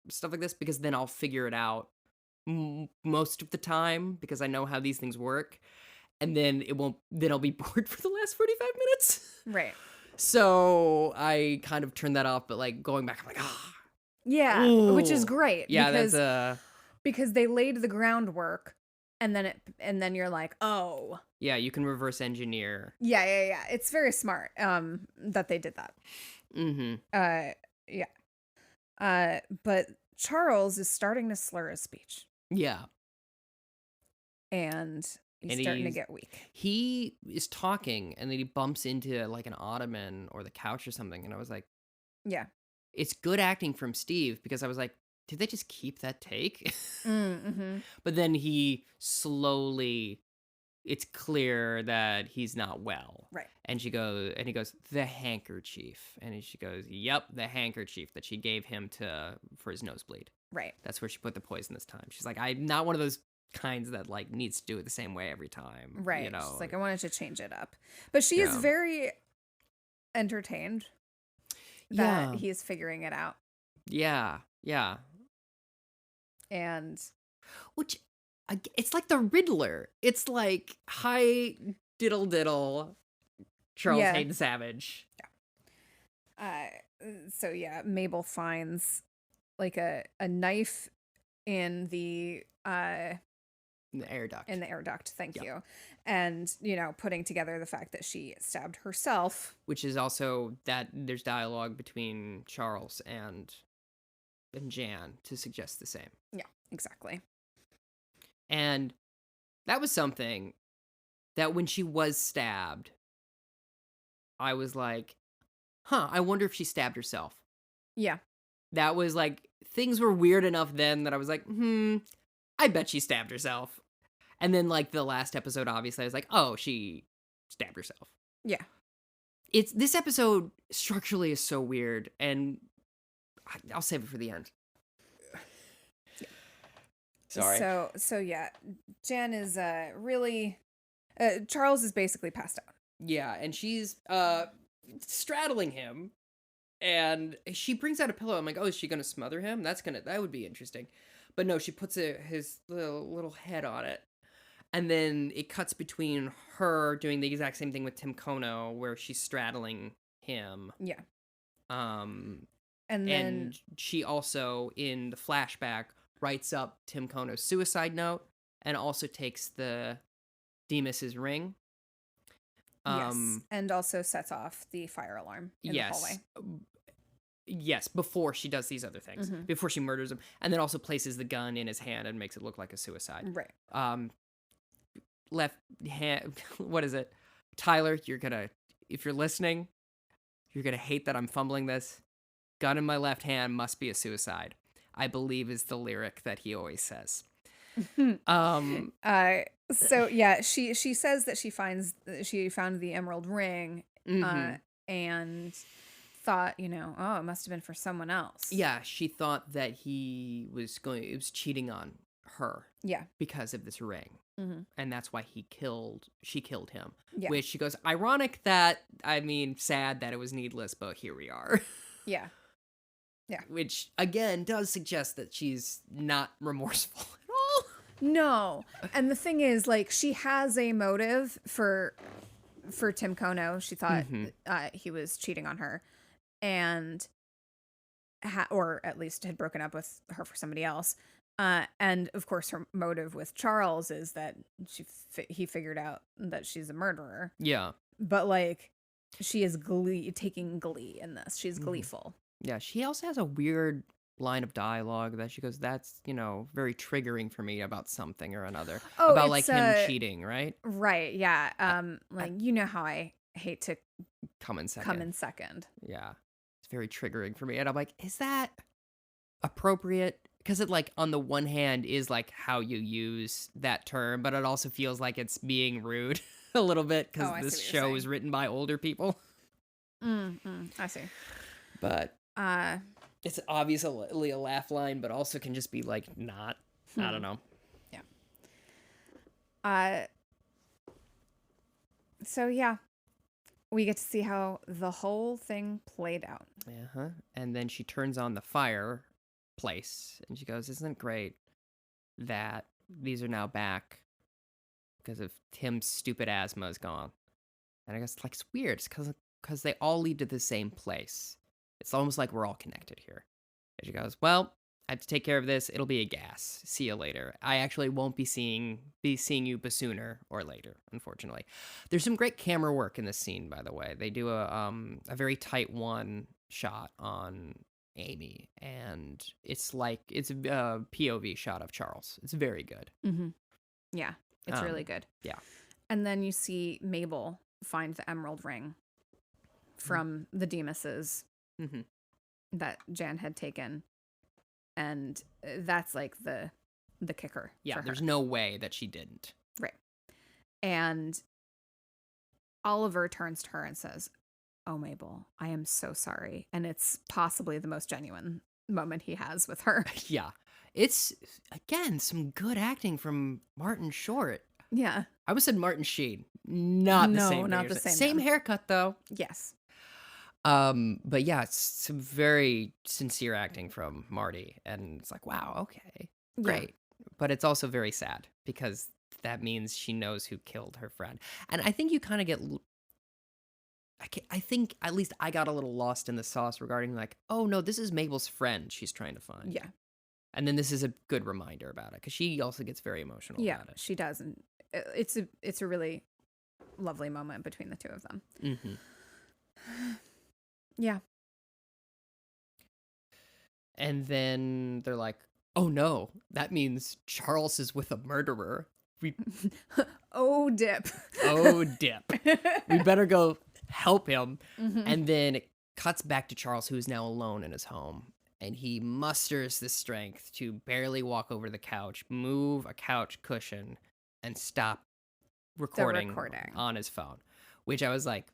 stuff like this, because then I'll figure it out most of the time because I know how these things work. And then then I'll be bored for the last 45 minutes. Right. So I kind of turned that off, but like going back, I'm like, yeah, ooh. Which is great. Yeah, because they laid the groundwork, and then you're like, oh, yeah, you can reverse engineer. Yeah. It's very smart that they did that. Mm-hmm. Yeah. But Charles is starting to slur his speech. Yeah. And he's starting to get weak. He is talking, and then he bumps into like an ottoman or the couch or something, and I was like, yeah, it's good acting from Steve, because I was like, did they just keep that take? Mm-hmm. But then he slowly, it's clear that he's not well. Right. And he goes, the handkerchief. And she goes, yep, the handkerchief that she gave him for his nosebleed. Right. That's where she put the poison this time. She's like, I'm not one of those kinds that like needs to do it the same way every time. Right. You know? She's like, I wanted to change it up. But she is very entertained that he is figuring it out. Yeah. And which, it's like the Riddler. It's like, hi, diddle diddle, Charles Hayden Savage. Yeah. So yeah, Mabel finds like a knife in the air duct. In the air duct, thank you. And, putting together the fact that she stabbed herself. Which is also that there's dialogue between Charles and Jan to suggest the same. Yeah, exactly. And that was something that when she was stabbed, I was like, I wonder if she stabbed herself. Yeah. That was like, things were weird enough then that I was like, I bet she stabbed herself. And then like the last episode, obviously, I was like, oh, she stabbed herself. Yeah. This episode structurally is so weird, and I'll save it for the end. Sorry. So yeah, Jan is really Charles is basically passed out. Yeah, and she's straddling him, and she brings out a pillow. I'm like, oh, is she gonna smother him? That would be interesting. But no, she puts his little head on it, And then it cuts between her doing the exact same thing with Tim Kono, where she's straddling him. Yeah. And then she also, in the flashback, writes up Tim Kono's suicide note and also takes the Demas's ring. Yes. And also sets off the fire alarm in the hallway. Yes, before she does these other things. Before she murders him. And then also places the gun in his hand and makes it look like a suicide. Right. Left hand, what is it? Tyler, if you're listening, you're gonna hate that I'm fumbling this. Gun in my left hand must be a suicide, I believe is the lyric that he always says. So yeah, she says that she found the emerald ring and thought, oh, it must have been for someone else. Yeah, she thought that it was cheating on her. Yeah. Because of this ring. And that's why she killed him. Yeah. Which she goes, ironic that, sad that it was needless, but here we are. Yeah. Yeah. Which, again, does suggest that she's not remorseful at all. No. And the thing is, like, she has a motive for Tim Kono. She thought he was cheating on her. And, or at least had broken up with her for somebody else. And of course, her motive with Charles is that he figured out that she's a murderer. Yeah. But like, she is taking glee in this. She's gleeful. Yeah. She also has a weird line of dialogue that she goes, that's, very triggering for me about something or another. Oh, about like him cheating, right? Right. Yeah. Like, how I hate to come in second. Yeah. It's very triggering for me. And I'm like, is that appropriate? Because it, like, on the one hand is, like, how you use that term, but it also feels like it's being rude a little bit, because this show is written by older people. I see. But it's obviously a laugh line, but also can just be, like, not. I don't know. Yeah. So, yeah. We get to see how the whole thing played out. And then she turns on the fireplace, and she goes, isn't it great that these are now back because of Tim's stupid asthma is gone? And I guess, like, it's weird. It's because they all lead to the same place. It's almost like we're all connected here. And she goes, well, I have to take care of this. It'll be a gas. See you later. I actually won't be seeing you but sooner or later, unfortunately. There's some great camera work in this scene, by the way. They do a very tight one shot on Amy, and it's a POV shot of Charles. It's very good. Yeah, it's really good. Yeah. And then you see Mabel find the emerald ring from the Demases that Jan had taken, and that's like the kicker. Yeah, there's no way that she didn't. Right. And Oliver turns to her and says, oh, Mabel, I am so sorry. And it's possibly the most genuine moment he has with her. Yeah. It's, again, some good acting from Martin Short. Yeah. I would say Martin Sheen. Not the same. Not the same. Same haircut, though. Yes. But yeah, it's some very sincere acting from Marty. And it's like, wow, okay, great. Yeah. But it's also very sad because that means she knows who killed her friend. And I think you kind of get... I think at least I got a little lost in the sauce regarding like, oh no, this is Mabel's friend she's trying to find. Yeah. And then this is a good reminder about it because she also gets very emotional about it. She does. And it's a really lovely moment between the two of them. Yeah. And then they're like, oh no, that means Charles is with a murderer. Oh, dip. Oh, dip. We better go help him. And then it cuts back to Charles, who is now alone in his home. And he musters the strength to barely walk over the couch, move a couch cushion, and stop recording on his phone. Which I was like,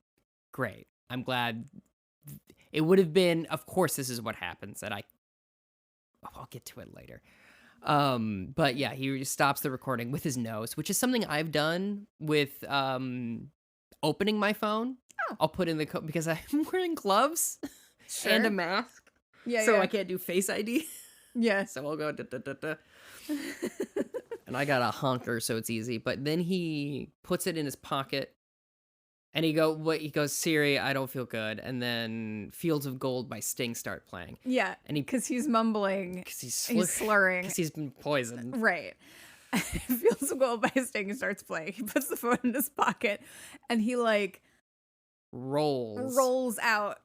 great. I'm glad. It would have been, of course, this is what happens. And I'll get to it later. But yeah, he just stops the recording with his nose, which is something I've done with opening my phone. Oh. I'll put in the because I'm wearing gloves and a mask. Yeah. So I can't do Face ID. Yeah. So I'll go da, da, da, da. and I got a honker, so it's easy. But then he puts it in his pocket, and he goes, Siri, I don't feel good. And then Fields of Gold by Sting start playing. Yeah, and because he's mumbling, because he's slurring, because he's been poisoned. Right. Fields of Gold by Sting starts playing. He puts the phone in his pocket, and he like rolls out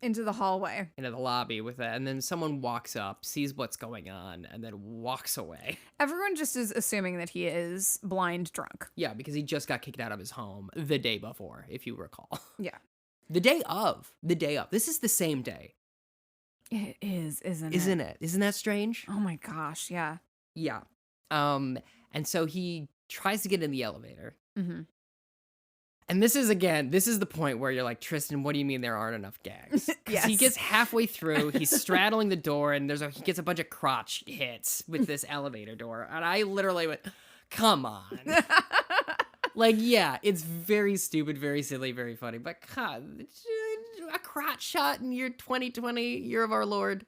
into the hallway, into the lobby with that, and then someone walks up, sees what's going on, and then walks away. Everyone just is assuming that he is blind drunk. Yeah, because he just got kicked out of his home the day before, if you recall. Yeah. The day of. This is the same day. It is, isn't it? Isn't that strange? Oh my gosh, yeah. Yeah. And so he tries to get in the elevator. Mm-hmm. And this is the point where you're like, Tristan, what do you mean there aren't enough gags? Because he gets halfway through, he's straddling the door, and he gets a bunch of crotch hits with this elevator door. And I literally went, come on. Like, yeah, it's very stupid, very silly, very funny. But God, a crotch shot in year 2020, year of our Lord.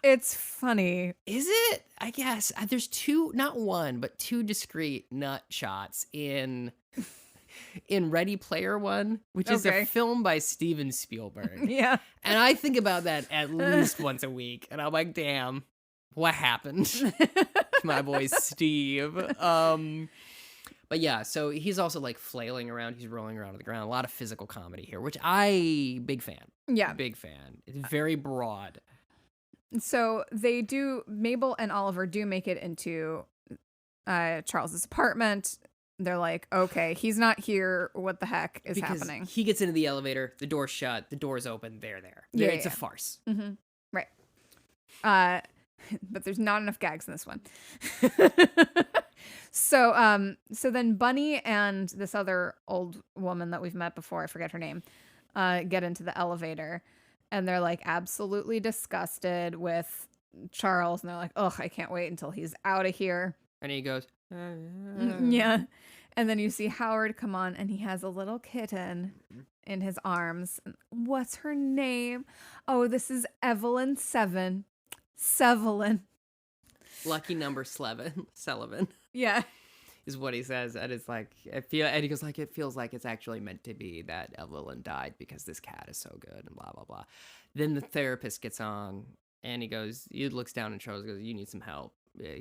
It's funny. Is it? I guess. There's not one, but two discrete nut shots in Ready Player One, which is a film by Steven Spielberg. Yeah. And I think about that at least once a week. And I'm like, damn, what happened to my boy Steve? But yeah, so he's also like flailing around. He's rolling around on the ground. A lot of physical comedy here, which big fan. Yeah. Big fan. It's very broad. So Mabel and Oliver do make it into Charles's apartment. They're like, okay, he's not here. What the heck is happening? He gets into the elevator, the door's shut, the door's open, they're there. It's a farce. Mm-hmm. Right. But there's not enough gags in this one. So then Bunny and this other old woman that we've met before, I forget her name, get into the elevator, and they're like absolutely disgusted with Charles, and they're like, ugh, I can't wait until he's out of here. And he goes, yeah. And then you see Howard come on, and he has a little kitten in his arms. What's her name? Oh, this is Evelyn Seven. Sevelin. Lucky number Sullivan. Yeah. Is what he says. And it's like, and he goes like, it feels like it's actually meant to be that Evelyn died because this cat is so good and blah, blah, blah. Then the therapist gets on, and he looks down and Charles goes, you need some help.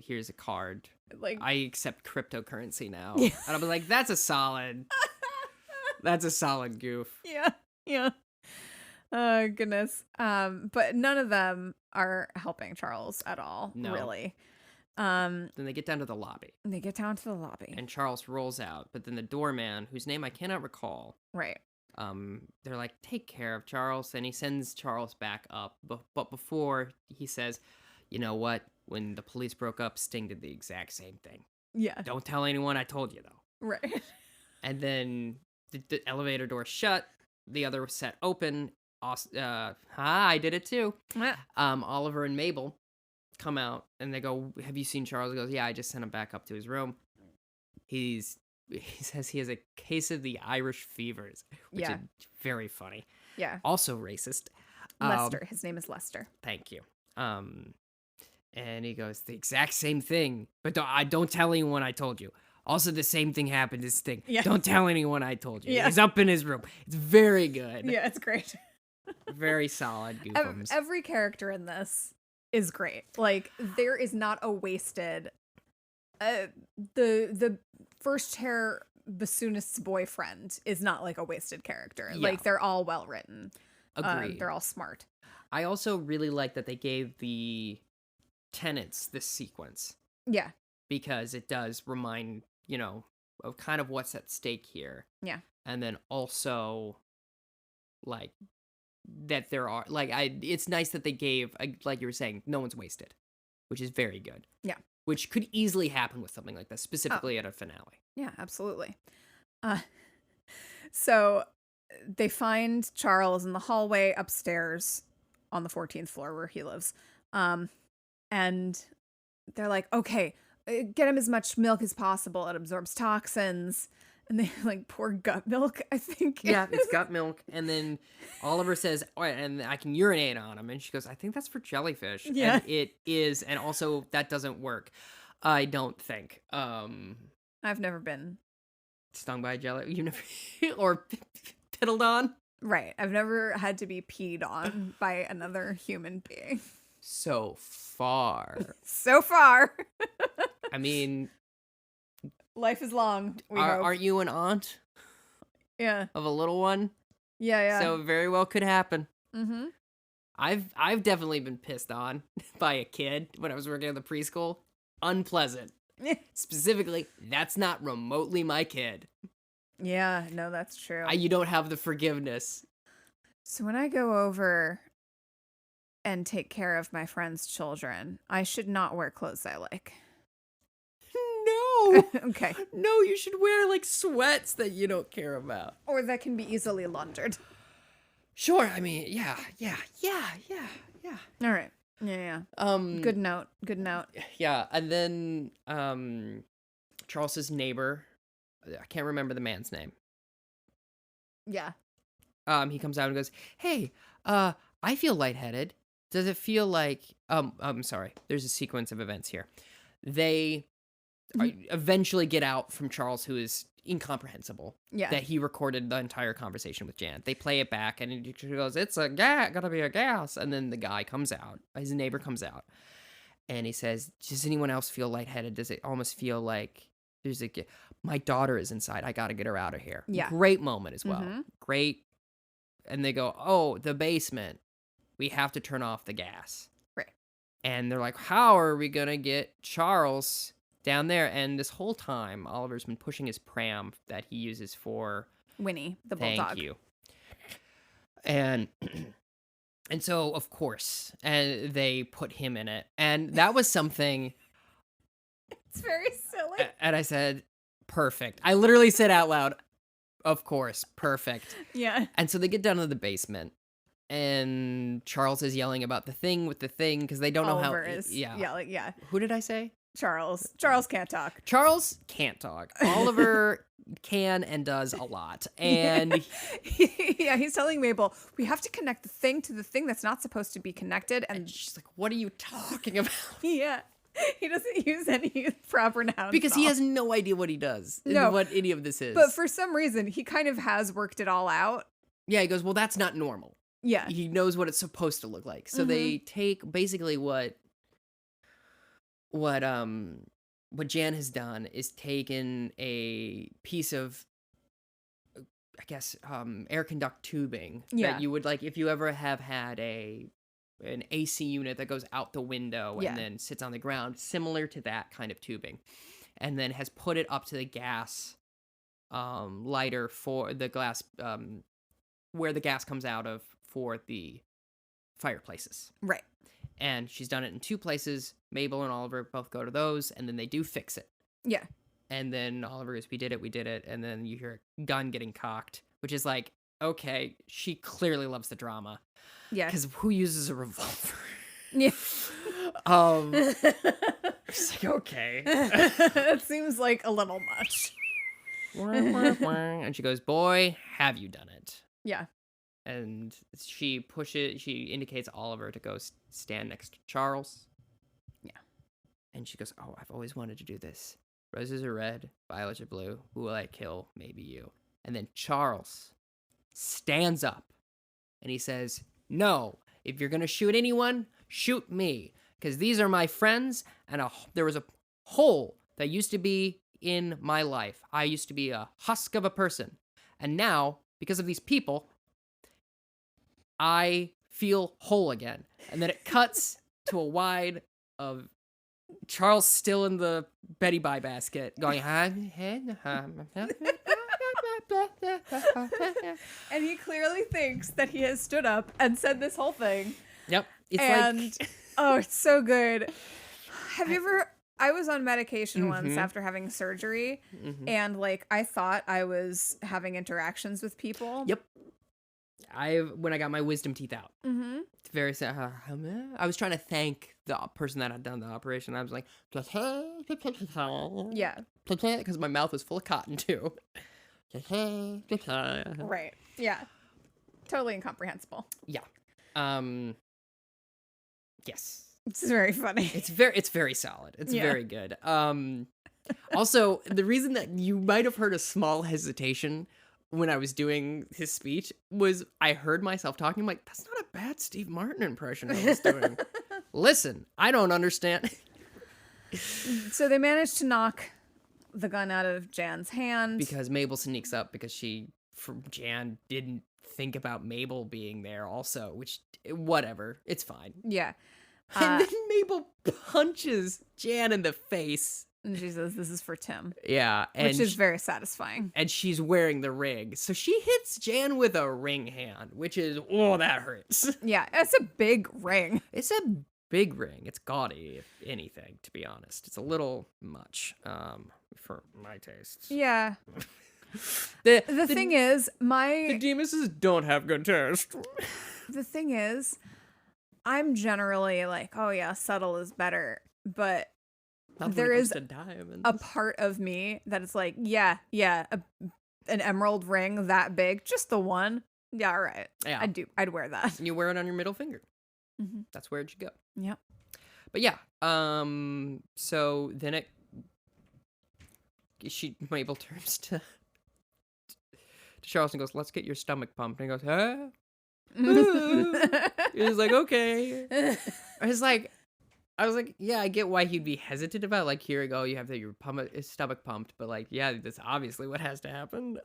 Here's a card. Like, I accept cryptocurrency now. Yeah. And I'm like, that's a solid goof. Yeah. Oh, goodness. But none of them are helping Charles at all, really. Then they get down to the lobby. And Charles rolls out, but then the doorman, whose name I cannot recall. Right. They're like, take care of Charles. And he sends Charles back up. But before he says, you know what? When the police broke up, Sting did the exact same thing. Yeah. Don't tell anyone I told you, though. Right. And then the elevator door shut. The other set open. I did it too. Yeah. Oliver and Mabel come out, and they go, have you seen Charles? He goes, yeah, I just sent him back up to his room. He says he has a case of the Irish fevers, which is very funny. Yeah. Also racist. Lester. His name is Lester. Thank you. And he goes, the exact same thing, but don't tell anyone I told you. Also, the same thing happened to Sting. Yeah. Don't tell anyone I told you. Yeah. He's up in his room. It's very good. Yeah, it's great. Very solid goofums. Every character in this is great. Like, there is not a wasted... the first chair bassoonist's boyfriend is not like a wasted character. Yeah. Like, they're all well written. Agreed. They're all smart. I also really like that they gave the tenants this sequence. Yeah. Because it does remind, of kind of what's at stake here. Yeah. And then also, like, that there are, like, it's nice that they gave, like you were saying, no one's wasted, which is very good. Yeah. Which could easily happen with something like this, specifically at a finale. Yeah, absolutely. So they find Charles in the hallway upstairs on the 14th floor where he lives. And they're like, okay, get him as much milk as possible. It absorbs toxins. And they like pour gut milk, I think. Yeah, it's gut milk. And then Oliver says, oh, and I can urinate on him. And she goes, I think that's for jellyfish. Yeah. And it is. And also, that doesn't work. I don't think. I've never been. Stung by a jelly? You never... or piddled on? Right. I've never had to be peed on by another human being. So far. So far. I mean... Life is long, we hope. Aren't you an aunt? Yeah. Of a little one? Yeah. So it very well could happen. Mm-hmm. I've definitely been pissed on by a kid when I was working at the preschool. Unpleasant. Specifically, that's not remotely my kid. Yeah, no, that's true. You don't have the forgiveness. So when I go over and take care of my friends' children, I should not wear clothes I like. No. Okay. No, you should wear like sweats that you don't care about. Or that can be easily laundered. Sure, I mean, yeah. All right. Yeah. Good note. Yeah, and then Charles's neighbor, I can't remember the man's name. Yeah. He comes out and goes, "Hey, I feel lightheaded. Does it feel like I'm sorry. There's a sequence of events here. They eventually get out from Charles, who is incomprehensible. Yeah. That he recorded the entire conversation with Jan. They play it back, and he goes, "It's a gas, gotta be a gas." And then the guy comes out, his neighbor comes out, and he says, "Does anyone else feel lightheaded? Does it almost feel like there's my daughter is inside. I gotta get her out of here." Yeah. Great moment as well. Mm-hmm. Great. And they go, "Oh, the basement. We have to turn off the gas." Right. And they're like, "How are we gonna get Charles down there?" And this whole time, Oliver's been pushing his pram that he uses for Winnie, the bulldog. Thank you. And so, of course, and they put him in it. And that was something. It's very silly. And I said, perfect. I literally said out loud, of course, perfect. Yeah. And so they get down to the basement. And Charles is yelling about the thing with the thing because they don't Oliver know how. is Yeah. yelling. Yeah. Who did I say? Charles can't talk. Charles can't talk. Oliver can and does a lot. And yeah, he's telling Mabel, we have to connect the thing to the thing that's not supposed to be connected. And she's like, what are you talking about? Yeah. He doesn't use any proper nouns. Because he has no idea what he does. No. What any of this is. But for some reason, he kind of has worked it all out. Yeah, he goes, well, that's not normal. Yeah. He knows what it's supposed to look like. So they take basically what Jan has done is taken a piece of, I guess, air conduct tubing that you would like if you ever have had an AC unit that goes out the window and then sits on the ground, similar to that kind of tubing, and then has put it up to the gas lighter for the glass where the gas comes out of for the fireplaces. Right. And she's done it in two places. Mabel and Oliver both go to those, and then they do fix it. Yeah. And then Oliver goes, we did it. And then you hear a gun getting cocked, which is like, okay, she clearly loves the drama. Yeah. Because who uses a revolver? Yeah. It's like, okay. It seems like a little much. And she goes, boy, have you done it? Yeah. And she indicates Oliver to go stand next to Charles. Yeah. And she goes, oh, I've always wanted to do this. Roses are red, violets are blue. Who will I kill? Maybe you. And then Charles stands up and he says, no, if you're going to shoot anyone, shoot me. Because these are my friends, and there was a hole that used to be in my life. I used to be a husk of a person. And now, because of these people, I feel whole again. And then it cuts to a wide of Charles still in the Betty Bye basket going, and he clearly thinks that he has stood up and said this whole thing. Yep. It's oh, it's so good. Have you ever... I was on medication once after having surgery, and like I thought I was having interactions with people. Yep. When I got my wisdom teeth out. It's very sad. I was trying to thank the person that had done the operation. I was like, yeah, because my mouth was full of cotton too. Right. Yeah. Totally incomprehensible. Yeah. Yes. It's very funny. It's very solid. It's very good. Also, the reason that you might have heard a small hesitation when I was doing his speech was I heard myself talking. I'm like, that's not a bad Steve Martin impression I was doing. Listen, I don't understand. So they managed to knock the gun out of Jan's hand. Because Mabel sneaks up because Jan didn't think about Mabel being there also, which, whatever. It's fine. Yeah. And then Mabel punches Jan in the face. And she says, this is for Tim. Yeah. Which is very satisfying. And she's wearing the ring. So she hits Jan with a ring hand, which is, oh, that hurts. Yeah, it's a big ring. It's a big ring. It's gaudy, if anything, to be honest. It's a little much for my tastes. Yeah. The thing is, the Demuses don't have good taste. The thing is, I'm generally like, oh yeah, subtle is better. But there is a part of me that is like, yeah, an emerald ring that big, just the one. Yeah, all right. Yeah. I'd wear that. And you wear it on your middle finger. Mm-hmm. That's where it should go. Yep. But yeah, so then Mabel turns to Charles and goes, let's get your stomach pumped. And he goes, huh? He's like, okay. I was like, yeah, I get why he'd be hesitant about, like, here you go, you have your stomach pumped, but, like, yeah, that's obviously what has to happen.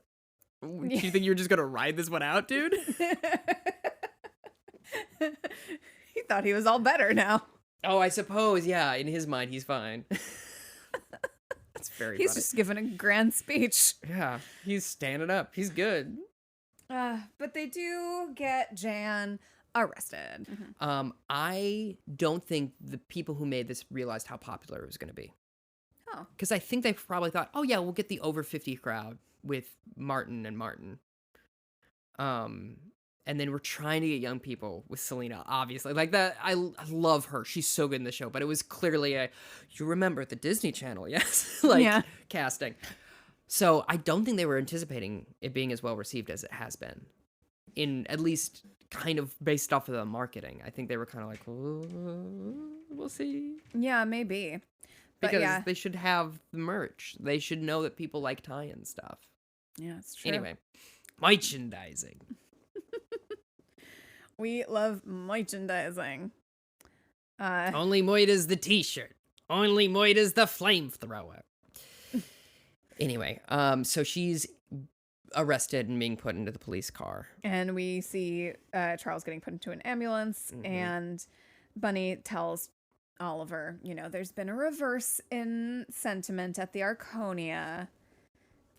Do you think you're just gonna ride this one out, dude? He thought he was all better now. Oh, I suppose, yeah, in his mind, he's fine. That's He's just giving a grand speech. Yeah, he's standing up. He's good. But they do get Jan arrested. Mm-hmm. I don't think the people who made this realized how popular it was going to be. Oh. Because I think they probably thought, oh yeah, we'll get the over 50 crowd with Martin and Martin. And then we're trying to get young people with Selena, obviously. Like that, I love her. She's so good in the show. But it was clearly you remember the Disney Channel, yes? Casting. So I don't think they were anticipating it being as well received as it has been. In at least kind of based off of the marketing. I think they were kind of like, we'll see. Yeah, maybe. Because they should have the merch. They should know that people like tie-in stuff. Yeah, it's true. Anyway, merchandising. We love merchandising. Only Moida's the t-shirt. Only Moida's the flamethrower. Anyway, so she's arrested and being put into the police car. And we see Charles getting put into an ambulance, and Bunny tells Oliver, there's been a reverse in sentiment at the Arconia.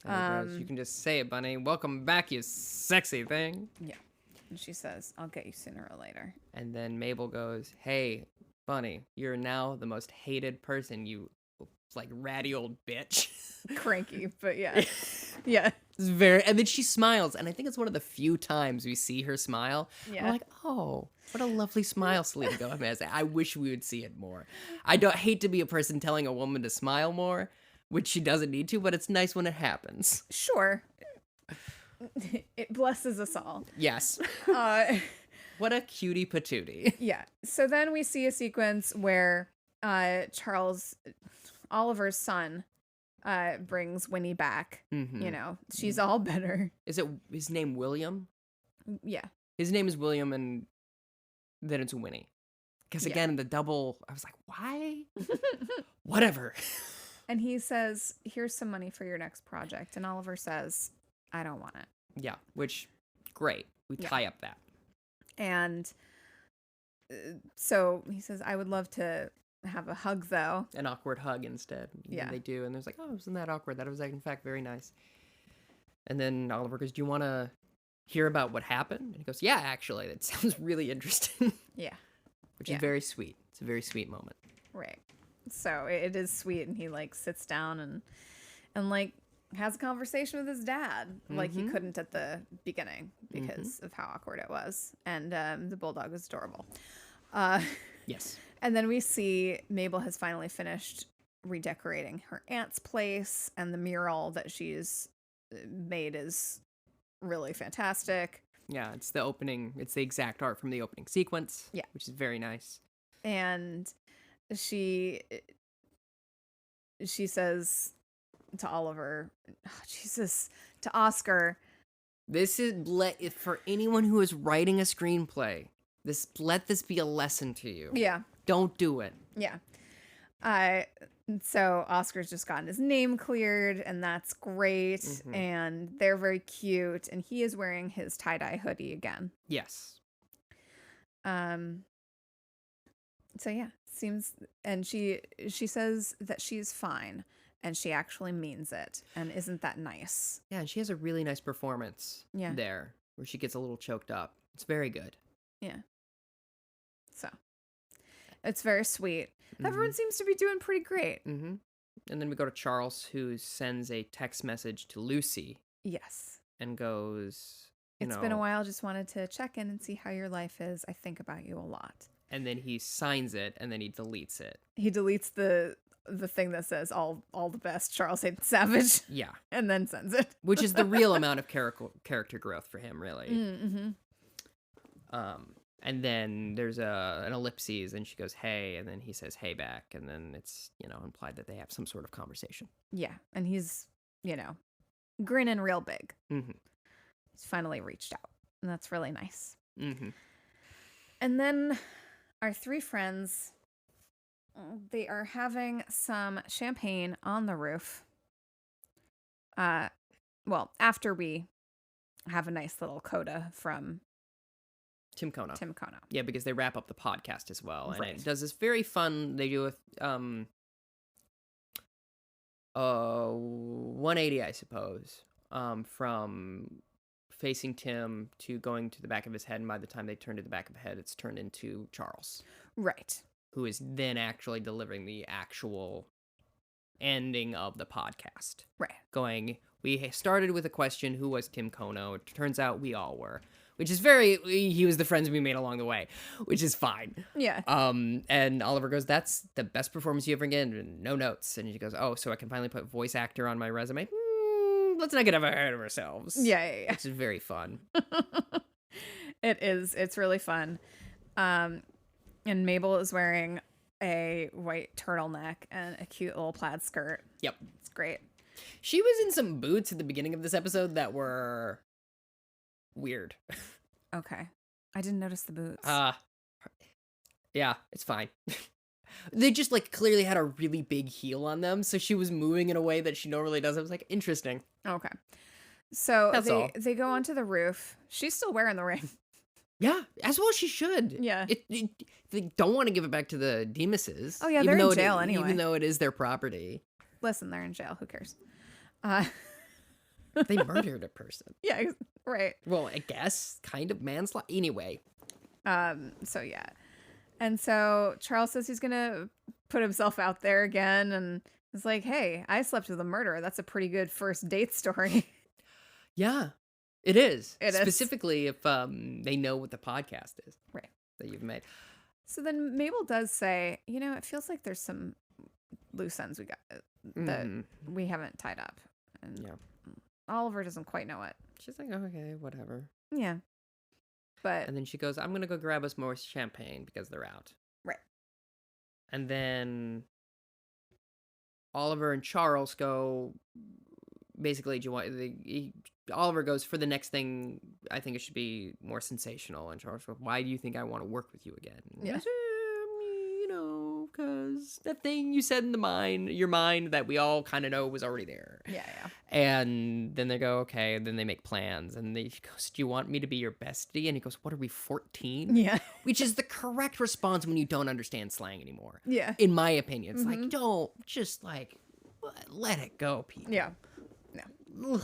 You can just say it, Bunny. Welcome back, you sexy thing. Yeah. And she says, I'll get you sooner or later. And then Mabel goes, hey, Bunny, you're now the most hated person, you ratty old bitch. Cranky, but yeah. Yeah. It's and then she smiles, and I think it's one of the few times we see her smile. Yeah. I'm like, oh, what a lovely smile Selena Gomez. I wish we would see it more. I don't hate to be a person telling a woman to smile more, which she doesn't need to, but it's nice when it happens. Sure. It blesses us all. Yes. What a cutie patootie. Yeah. So then we see a sequence where Oliver's son, brings Winnie back. Mm-hmm. She's all better. Is it his name William? Yeah. His name is William, and then it's Winnie. Because again, the double, I was like, why? Whatever. And he says, here's some money for your next project. And Oliver says, I don't want it. Yeah, which, great. We tie up that. And so he says, I would love to have a hug, though. An awkward hug instead. Yeah. And they do. And there's like, oh, wasn't that awkward? That was, in fact, very nice. And then Oliver goes, do you want to hear about what happened? And he goes, yeah, actually. That sounds really interesting. Yeah. Which is very sweet. It's a very sweet moment. Right. So it is sweet. And he, sits down and has a conversation with his dad. Like he couldn't at the beginning because of how awkward it was. And the bulldog was adorable. Yes. And then we see Mabel has finally finished redecorating her aunt's place, and the mural that she's made is really fantastic. Yeah, it's the exact art from the opening sequence. Yeah. Which is very nice. And she says to Oliver, oh, Jesus, to Oscar. This is for anyone who is writing a screenplay. Let this be a lesson to you. Yeah. Don't do it. Yeah. So Oscar's just gotten his name cleared, and that's great. Mhm. And they're very cute, and he is wearing his tie-dye hoodie again. Yes. So yeah, seems, and she says that she's fine, and she actually means it, and isn't that nice? Yeah, and she has a really nice performance Yeah. there, where she gets a little choked up. It's very good. Yeah. So it's very sweet. Everyone seems to be doing pretty great. Mm-hmm. And then we go to Charles, who sends a text message to Lucy Yes. and goes, It's been a while. Just wanted to check in and see how your life is. I think about you a lot. And then he signs it, and then he deletes it. He deletes the thing that says all the best, Charles Hayden Savage. Yeah. And then sends it. Which is the real amount of character growth for him, really. Mm-hmm. And then there's an ellipses, and she goes, hey, and then he says, hey, back. And then it's, implied that they have some sort of conversation. Yeah. And he's, grinning real big. Mm-hmm. He's finally reached out. And that's really nice. Mm-hmm. And then our three friends, they are having some champagne on the roof. Well, after we have a nice little coda from Tim Kono. Yeah, because they wrap up the podcast as well. And it does this very fun, they do a 180, I suppose, from facing Tim to going to the back of his head. And by the time they turn to the back of the head, it's turned into Charles. Right. Who is then actually delivering the actual ending of the podcast. Right. Going, we started with a question, who was Tim Kono? It turns out we all were. Which is he was the friends we made along the way, which is fine. Yeah. And Oliver goes, that's the best performance you ever get, and no notes. And she goes, oh, so I can finally put voice actor on my resume? Let's not get ahead of ourselves. Yeah. It's very fun. It is. It's really fun. And Mabel is wearing a white turtleneck and a cute little plaid skirt. Yep. It's great. She was in some boots at the beginning of this episode that were weird. Okay. I didn't notice the boots. Yeah, it's fine. They just clearly had a really big heel on them, so she was moving in a way that she normally does. I was like, interesting. Okay. So That's they go onto the roof. She's still wearing the ring. Yeah, as well she should. Yeah. They don't want to give it back to the Demises. Oh yeah, they're in jail anyway. Even though it is their property. Listen, they're in jail. Who cares? They murdered a person. Yeah, right. Well, I guess kind of manslaughter. Anyway. So yeah. And so Charles says he's going to put himself out there again, and it's like, hey, I slept with a murderer. That's a pretty good first date story. Yeah, it is. It is. Specifically if they know what the podcast is. Right. That you've made. So then Mabel does say, it feels like there's some loose ends that we haven't tied up. And yeah. Oliver doesn't quite know it. She's like, okay, whatever. Yeah. But and then she goes, I'm going to go grab us more champagne because they're out. Right. And then Oliver and Charles go, basically, Oliver goes, for the next thing, I think it should be more sensational. And Charles goes, why do you think I want to work with you again? And yeah. Because that thing you said in your mind that we all kind of know was already there. Yeah. And then they go, okay. And then they make plans. And she goes, do you want me to be your bestie? And he goes, what are we, 14? Yeah. Which is the correct response when you don't understand slang anymore. Yeah. In my opinion. It's like, don't, just let it go, people. Yeah. Ugh.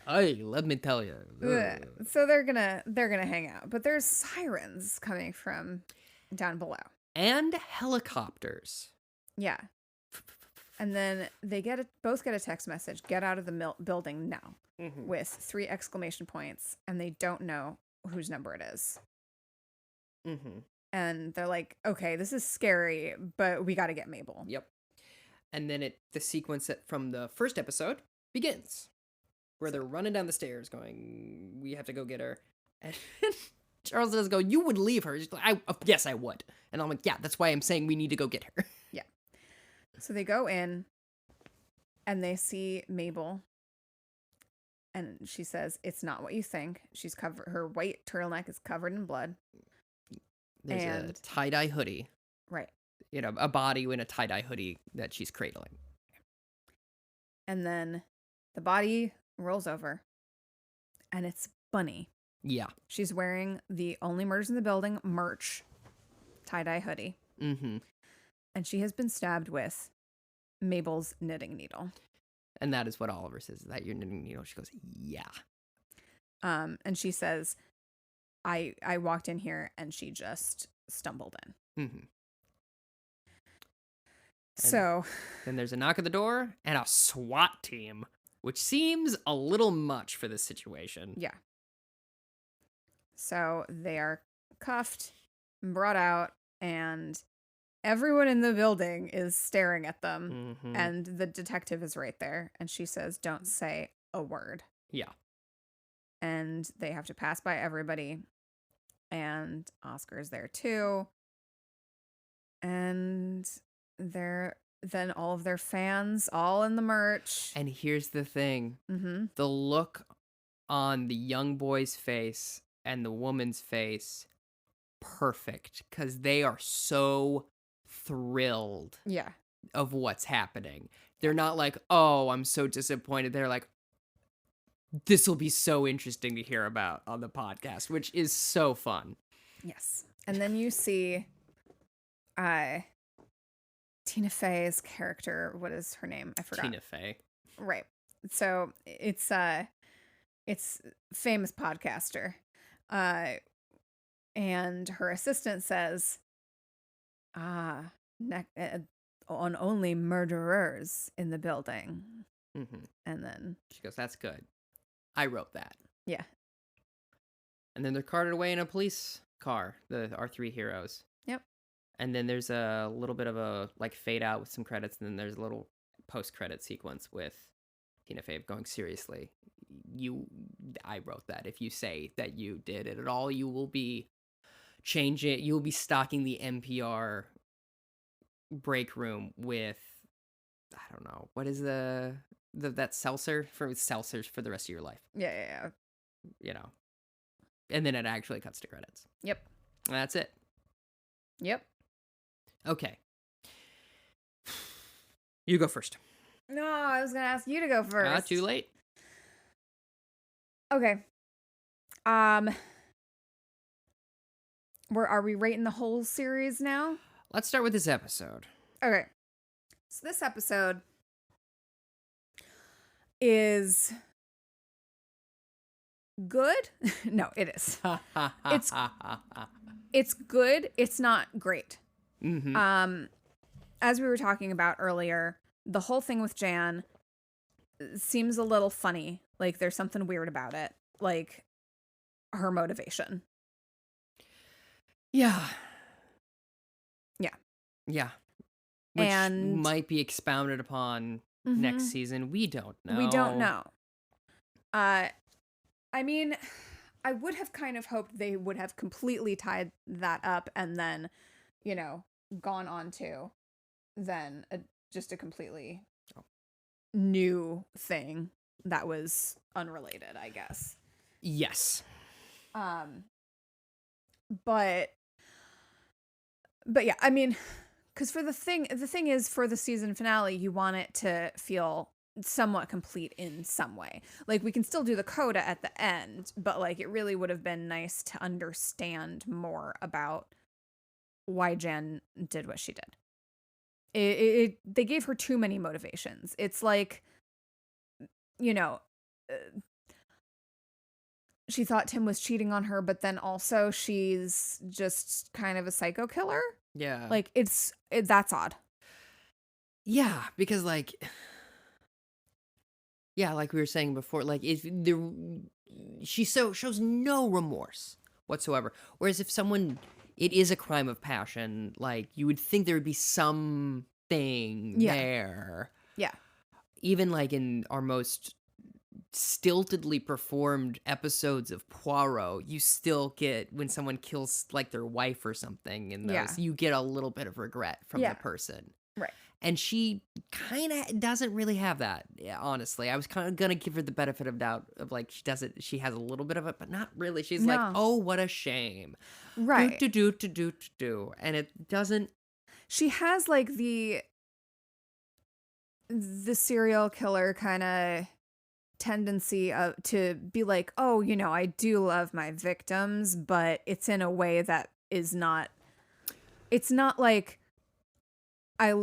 Hey, let me tell you. Ugh. So they're gonna hang out. But there's sirens coming from down below. And helicopters. Yeah. And then they both get a text message, get out of the building now, with 3 exclamation points, and they don't know whose number it is. And they're like, okay, this is scary, but we got to get Mabel. Yep. And then the sequence from the first episode begins, where they're running down the stairs going, we have to go get her. And Charles does go, you would leave her. She's like, yes, I would. And I'm like, yeah, that's why I'm saying we need to go get her. Yeah. So they go in and they see Mabel. And she says, it's not what you think. She's covered. Her white turtleneck is covered in blood. There's a tie-dye hoodie. Right. You know, a body in a tie-dye hoodie that she's cradling. And then the body rolls over. And it's Bunny. Yeah. She's wearing the Only Murders in the Building merch tie-dye hoodie. Mm-hmm. And she has been stabbed with Mabel's knitting needle. And that is what Oliver says. Is that your knitting needle? She goes, yeah. And she says, I walked in here and she just stumbled in. Mm-hmm. So then there's a knock at the door and a SWAT team, which seems a little much for this situation. yeah. So they are cuffed, brought out, and everyone in the building is staring at them. Mm-hmm. And the detective is right there. And she says, don't say a word. Yeah. And they have to pass by everybody. And Oscar's there too. And then all of their fans, all in the merch. And here's the thing. Mm-hmm. The look on the young boy's face and the woman's face, perfect. Because they are so thrilled Yeah. of what's happening. They're not like, oh, I'm so disappointed. They're like, this will be so interesting to hear about on the podcast, which is so fun. Yes. And then you see Tina Fey's character. What is her name? I forgot. Tina Fey. Right. So it's famous podcaster. And her assistant says, on only murderers in the building. Mm-hmm. And then She goes, that's good. I wrote that. yeah. And then they're carted away in a police car, our three heroes. Yep. And then there's a little bit of a like fade out with some credits, and then there's a little post-credit sequence with Tina Fey going, seriously, I wrote that. If you say that you did it at all, you will be you'll be stocking the NPR break room with, I don't know, what is that seltzer for seltzers for the rest of your life. Yeah. You know. And then it actually cuts to credits. Yep. And that's it. Yep. Okay. You go first. No, I was gonna ask you to go first. Too late. Okay. Are we rating the whole series now? Let's start with this episode. Okay. So this episode is good. No, it is. It's good. It's not great. Mm-hmm. As we were talking about earlier, the whole thing with Jan seems a little funny. Like there's something weird about it. Like her motivation. Yeah. Which And might be expounded upon next season. We don't know. We don't know. I mean, I would have kind of hoped they would have completely tied that up and then, gone on to then just a completely new thing that was unrelated, I guess. Yes. But yeah, I mean, because the thing is, for the season finale, you want it to feel somewhat complete in some way. Like, we can still do the coda at the end, but like, it really would have been nice to understand more about why Jan did what she did. They gave her too many motivations. It's like, she thought Tim was cheating on her, but then also she's just kind of a psycho killer. Yeah. Like, that's odd. Yeah, because like we were saying before, like she shows no remorse whatsoever. Whereas if it is a crime of passion, like you would think there would be something there. Yeah. Even like in our most stiltedly performed episodes of Poirot, you still get, when someone kills like their wife or something in those, you get a little bit of regret from the person. Right. And she kind of doesn't really have that, honestly. I was kind of going to give her the benefit of doubt of like, she has a little bit of it, but not really. She's like, oh, what a shame. Right. Do. And it doesn't. She has like the serial killer kind of tendency to be like, oh, you know, I do love my victims, but it's in a way that is not, it's not like I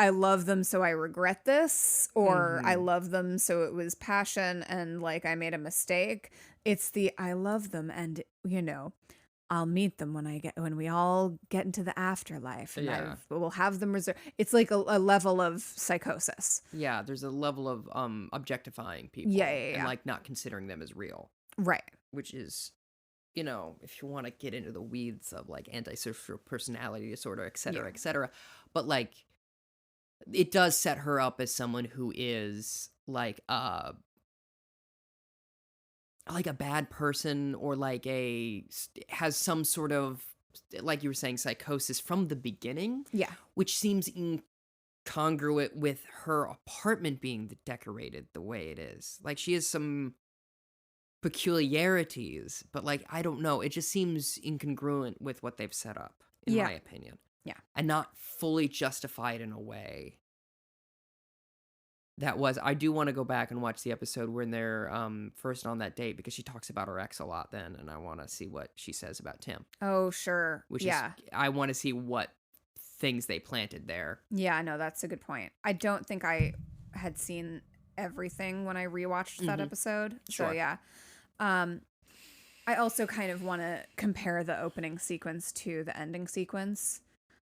love them so I regret this, or I love them so it was passion and like I made a mistake. It's the I love them and, you know, I'll meet them when we all get into the afterlife, and we'll have them reserved. It's like a level of psychosis. Yeah, there's a level of objectifying people. And like not considering them as real. Right. Which is, you know, if you want to get into the weeds of like antisocial personality disorder, et cetera, but like it does set her up as someone who is like a bad person, or like has some sort of, like you were saying, psychosis from the beginning. Yeah. Which seems incongruent with her apartment being decorated the way it is. Like she has some peculiarities, but like, I don't know. It just seems incongruent with what they've set up, in my opinion. Yeah. And not fully justified in a way. That was, I do want to go back and watch the episode when they're first on that date, because she talks about her ex a lot then, and I want to see what she says about Tim. Oh, sure. Which is, I want to see what things they planted there. Yeah, no, that's a good point. I don't think I had seen everything when I rewatched that episode. Sure. So yeah. I also kind of want to compare the opening sequence to the ending sequence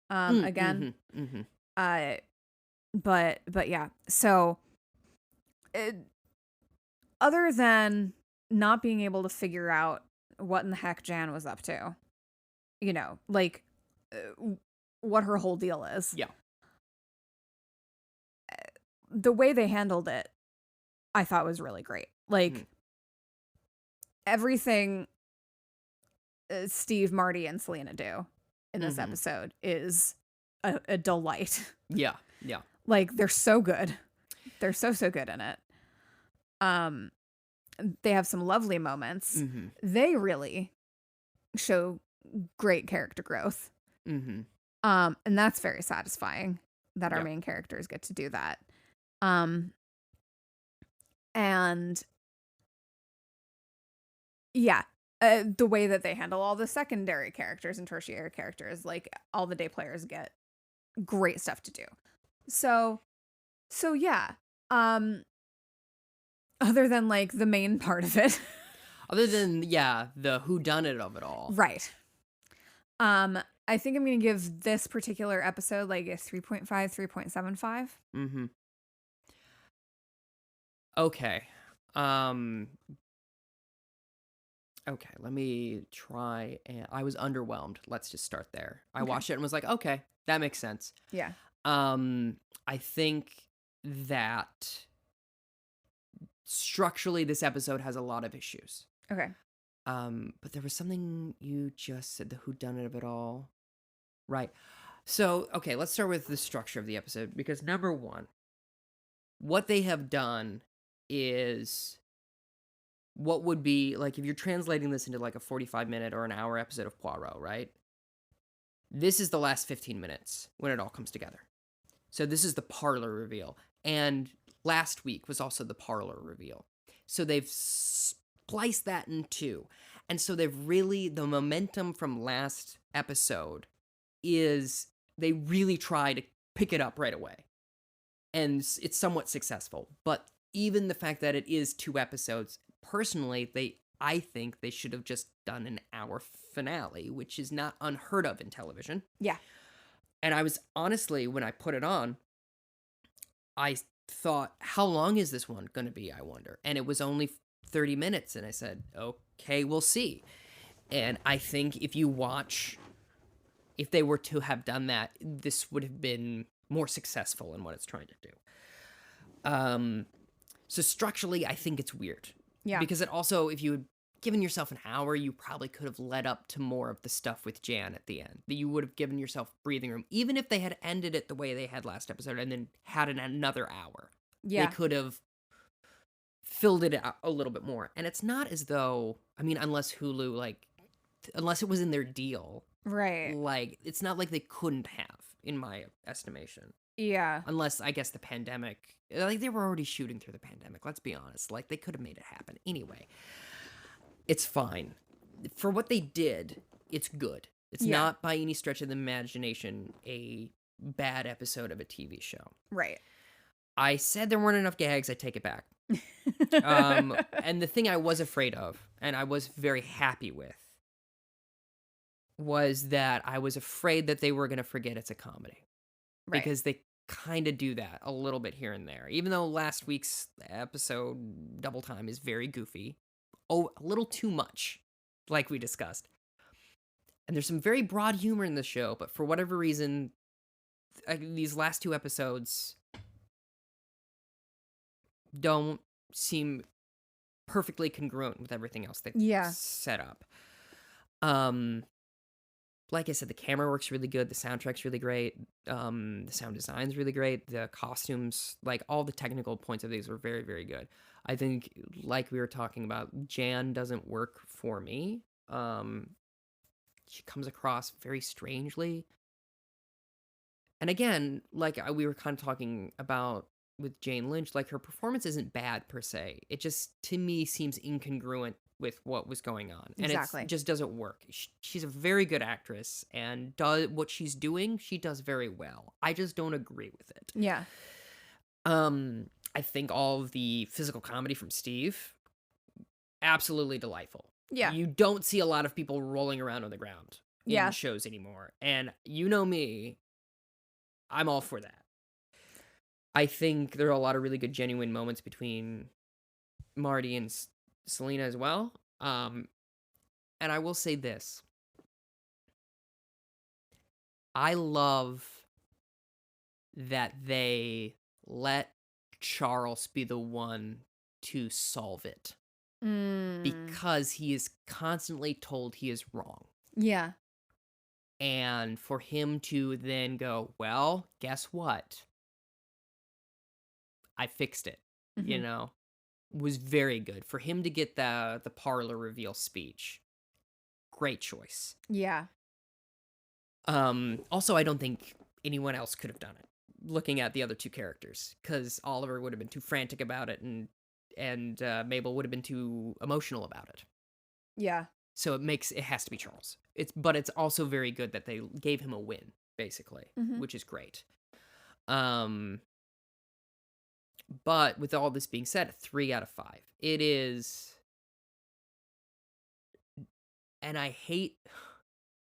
again. But yeah, so other than not being able to figure out what in the heck Jan was up to, you know, like what her whole deal is. Yeah. The way they handled it, I thought was really great. Like everything Steve, Marty, and Selena do in this episode is a delight. Yeah. Yeah. Like they're so good. They're so good in it. They have some lovely moments. They really show great character growth. And that's very satisfying that our main characters get to do that. And yeah, the way that they handle all the secondary characters and tertiary characters, like all the day players get great stuff to do. So yeah. Other than like the main part of it. Other than the whodunit of it all. Right. I think I'm going to give this particular episode like a 3.5, 3.75. Okay. Okay, let me try, and I was underwhelmed. Let's just start there. I watched it and was like, okay, that makes sense. Yeah. I think that structurally this episode has a lot of issues. Okay. But there was something you just said, the whodunit of it all. Right. So, okay, let's start with the structure of the episode, because number one, what they have done is what would be, like, if you're translating this into like a 45-minute or an hour episode of Poirot, right? This is the last 15 minutes when it all comes together. So this is the parlor reveal. And last week was also the parlor reveal. So they've spliced that in two. And so they've really, the momentum from last episode is they really try to pick it up right away. And it's somewhat successful. But even the fact that it is two episodes, personally, I think they should have just done an hour finale, which is not unheard of in television. Yeah. And I was, honestly, when I put it on, I thought, how long is this one going to be, I wonder? And it was only 30 minutes. And I said, okay, we'll see. And I think if they were to have done that, this would have been more successful in what it's trying to do. So structurally, I think it's weird. Yeah. Because it also, if you had given yourself an hour, you probably could have led up to more of the stuff with Jan at the end. That you would have given yourself breathing room. Even if they had ended it the way they had last episode and then had another hour. Yeah. They could have filled it out a little bit more. And it's not as though, I mean, unless Hulu, like, unless it was in their deal. Right. Like, it's not like they couldn't have, in my estimation. Yeah. Unless, I guess, the pandemic, like, they were already shooting through the pandemic, let's be honest. Like, they could have made it happen. Anyway, it's fine. For what they did, it's good. It's not, by any stretch of the imagination, a bad episode of a TV show. Right. I said there weren't enough gags, I take it back. And the thing I was afraid of, and I was very happy with, was that I was afraid that they were going to forget it's a comedy. Right. Because they kind of do that a little bit here and there. Even though last week's episode, Double Time, is very goofy. Oh, a little too much, like we discussed. And there's some very broad humor in the show, but for whatever reason, these last 2 episodes don't seem perfectly congruent with everything else they've set up. Like I said, the camera works really good. The soundtrack's really great. The sound design's really great. The costumes, like all the technical points of these were very, very good. I think, like we were talking about, Jan doesn't work for me. She comes across very strangely. And again, like we were kind of talking about with Jane Lynch, like her performance isn't bad per se. It just, to me, seems incongruent with what was going on. And it just doesn't work. She's a very good actress, and does what she's doing, she does very well. I just don't agree with it. Yeah. I think all of the physical comedy from Steve, absolutely delightful. Yeah. You don't see a lot of people rolling around on the ground in shows anymore. And you know me, I'm all for that. I think there are a lot of really good, genuine moments between Marty and Selena as well. And I will say this. I love that they let Charles be the one to solve it. Because he is constantly told he is wrong. Yeah. And for him to then go, well, guess what? I fixed it, you know, was very good. For him to get the parlor reveal speech, great choice. Yeah. Also, I don't think anyone else could have done it, looking at the other 2 characters, because Oliver would have been too frantic about it, and Mabel would have been too emotional about it. Yeah. So it has to be Charles. But it's also very good that they gave him a win, basically, which is great. But with all this being said, 3 out of 5. It is, and I hate.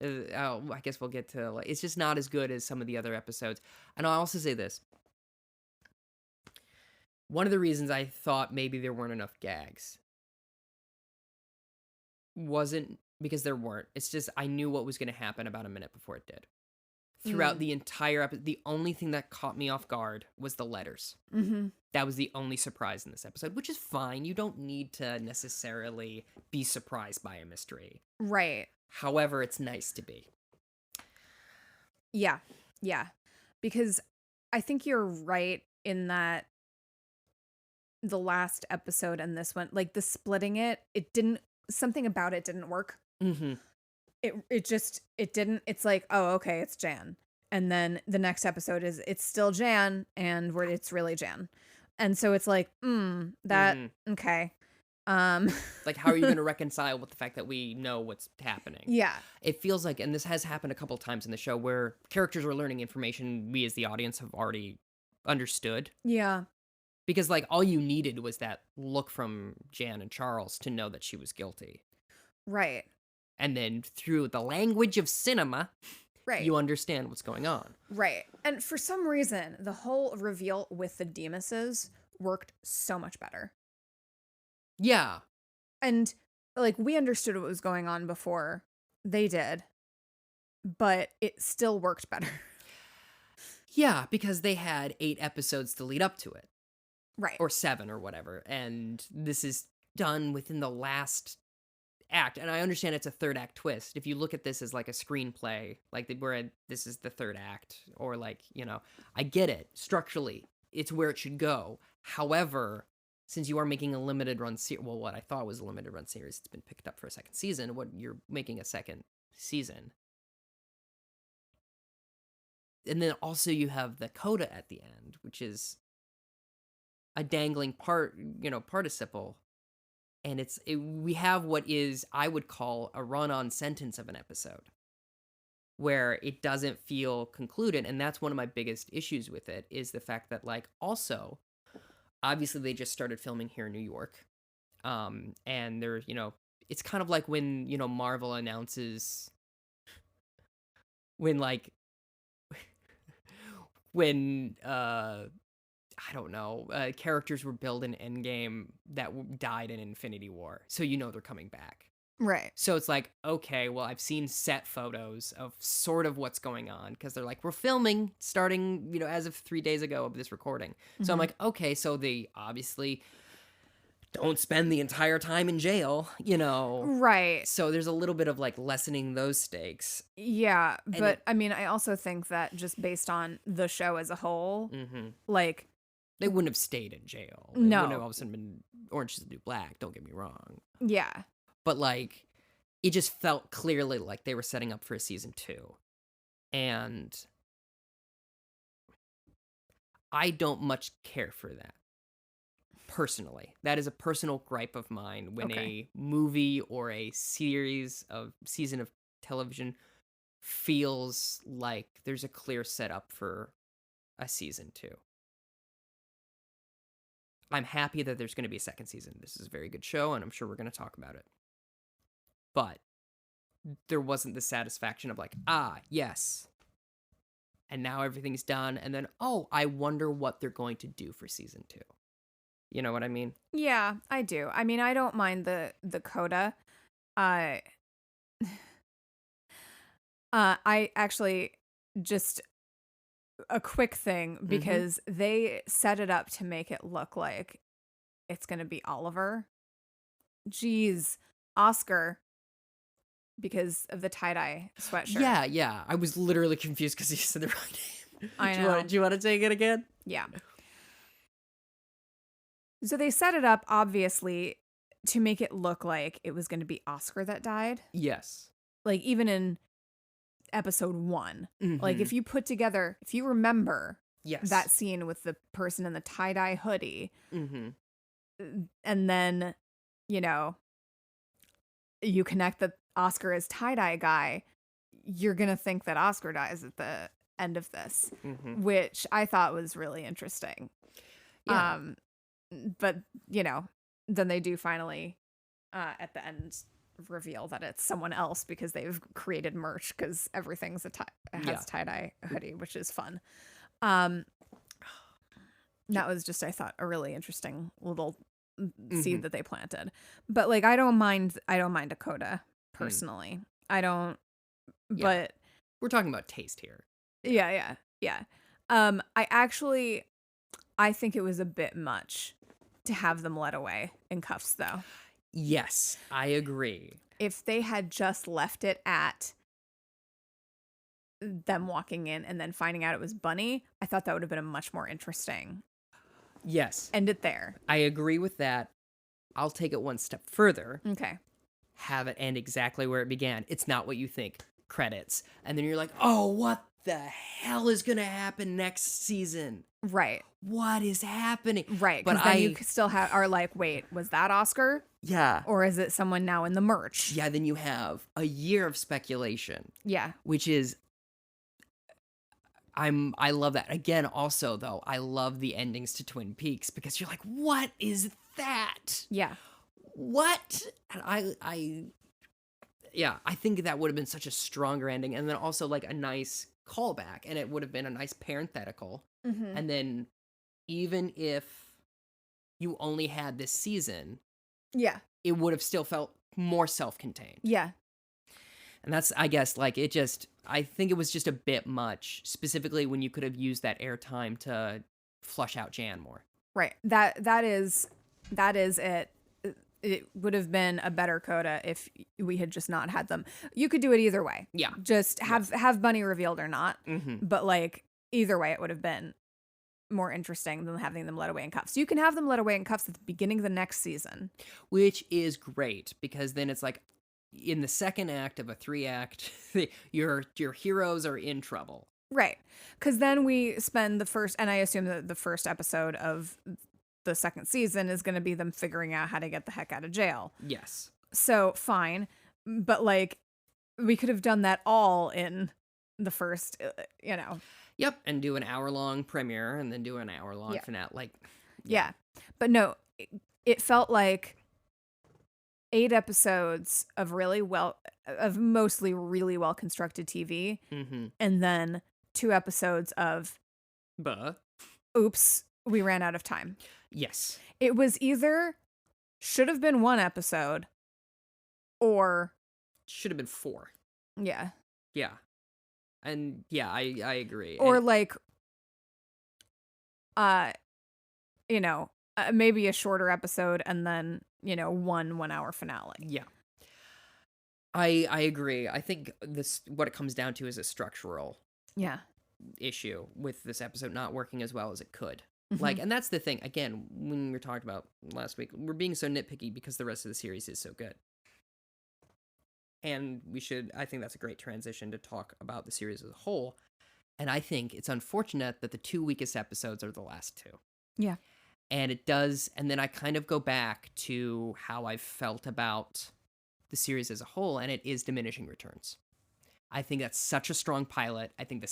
I guess we'll get to. It's just not as good as some of the other episodes. And I'll also say this. One of the reasons I thought maybe there weren't enough gags wasn't because there weren't. It's just I knew what was going to happen about a minute before it did. Throughout the entire episode, the only thing that caught me off guard was the letters. That was the only surprise in this episode, which is fine. You don't need to necessarily be surprised by a mystery. Right. However, it's nice to be. Yeah. Yeah. Because I think you're right in that the last episode and this one, like the splitting it didn't, something about it didn't work. It didn't. It's like, oh, okay, it's Jan. And then the next episode is it's still Jan and it's really Jan. And so it's like, okay. Like, how are you going to reconcile with the fact that we know what's happening? Yeah. It feels like, and this has happened a couple of times in the show, where characters are learning information we as the audience have already understood. Yeah. Because, like, all you needed was that look from Jan and Charles to know that she was guilty. Right. And then through the language of cinema, you understand what's going on. Right. And for some reason, the whole reveal with the Demases worked so much better. Yeah. And, like, we understood what was going on before they did, but it still worked better. Yeah, because they had 8 episodes to lead up to it. Right. Or 7 or whatever. And this is done within the last act. And I understand it's a third act twist. If you look at this as like a screenplay, like where this is the third act, or like, you know, I get it. Structurally, it's where it should go. However, since you are making a limited run series, well, what I thought was a limited run series, it's been picked up for a second season. What you're making a second season. And then also you have the coda at the end, which is a dangling participle. And we have what is, I would call, a run-on sentence of an episode where it doesn't feel concluded. And that's one of my biggest issues with it, is the fact that, like, also, obviously they just started filming here in New York. And they're, you know, it's kind of like when, you know, Marvel announces when, like, when, I don't know, characters were built in Endgame that died in Infinity War. So you know they're coming back. Right. So it's like, okay, well, I've seen set photos of sort of what's going on, because they're like, we're filming starting, you know, as of 3 days ago of this recording. So I'm like, okay, so they obviously don't spend the entire time in jail, you know. Right. So there's a little bit of like lessening those stakes. Yeah, but I mean, I also think that just based on the show as a whole, like, they wouldn't have stayed in jail. They No. wouldn't have all of a sudden been Orange is the New Black, don't get me wrong. yeah. But, like, it just felt clearly like they were setting up for a season 2. And I don't much care for that, personally. That is a personal gripe of mine when a movie or a season of television feels like there's a clear setup for a season 2. I'm happy that there's going to be a second season. This is a very good show, and I'm sure we're going to talk about it. But there wasn't the satisfaction of like, yes. And now everything's done. And then, I wonder what they're going to do for season 2. You know what I mean? Yeah, I do. I mean, I don't mind the coda. I actually just a quick thing, because they set it up to make it look like it's going to be Oliver. Jeez, Oscar, because of the tie-dye sweatshirt. Yeah. I was literally confused because you said the wrong name. I know. Do you want to take it again? Yeah. So they set it up, obviously, to make it look like it was going to be Oscar that died. Yes. Like, even in episode 1. Like, if you remember that scene with the person in the tie-dye hoodie, and then, you know, you connect that Oscar is tie-dye guy, you're going to think that Oscar dies at the end of this, which I thought was really interesting. Yeah. But, you know, then they do finally, at the end, reveal that it's someone else, because they've created merch, because everything's has tie-dye hoodie, which is fun. That was just, I thought, a really interesting little seed that they planted. But like, I don't mind a coda personally. I don't. But we're talking about taste here. Yeah. I think it was a bit much to have them led away in cuffs, though. Yes, I agree. If they had just left it at them walking in and then finding out it was Bunny, I thought that would have been a much more interesting. Yes. End it there. I agree with that. I'll take it one step further. Okay. Have it end exactly where it began. It's not what you think. Credits. And then you're like, oh, what the hell is going to happen next season? Right. What is happening? Right. But then you still are like, wait, was that Oscar? Yeah. Or is it someone now in the merch? Yeah, then you have a year of speculation. Yeah. Which is, I love that. Again, also, though, I love the endings to Twin Peaks, because you're like, what is that? Yeah. What? And I think that would have been such a stronger ending. And then also like a nice callback, and it would have been a nice parenthetical. And then even if you only had this season, it would have still felt more self-contained. Yeah. And that's, I guess, like, I think it was just a bit much, specifically when you could have used that airtime to flush out Jan more. Right. That is it. It would have been a better coda if we had just not had them. You could do it either way. Yeah. Just have Bunny revealed or not. Mm-hmm. But like either way, it would have been more interesting than having them led away in cuffs. You can have them led away in cuffs at the beginning of the next season, which is great because then it's like in the second act of a 3-act, your heroes are in trouble. Right. Because then we spend the first, and I assume that the first episode of the second season is going to be them figuring out how to get the heck out of jail. Yes. So fine. But like, we could have done that all in the first, Yep. And do an hour-long premiere and then do an hour-long finale. Like, yeah. But no, it felt like 8 episodes of mostly really well constructed TV. Mm-hmm. And then 2 episodes of, oops, we ran out of time. Yes. It was either should have been 1 episode or should have been 4. Yeah. Yeah. And yeah, I agree. Or and, like maybe a shorter episode and then, 1 hour finale. Yeah. I agree. I think what it comes down to is a structural issue with this episode not working as well as it could. Mm-hmm. Like, and that's the thing. Again, when we were talking about last week, we're being so nitpicky because the rest of the series is so good. And I think that's a great transition to talk about the series as a whole. And I think it's unfortunate that the 2 weakest episodes are the last 2. Yeah. And it does, and then I kind of go back to how I felt about the series as a whole, and it is diminishing returns. I think that's such a strong pilot. I think the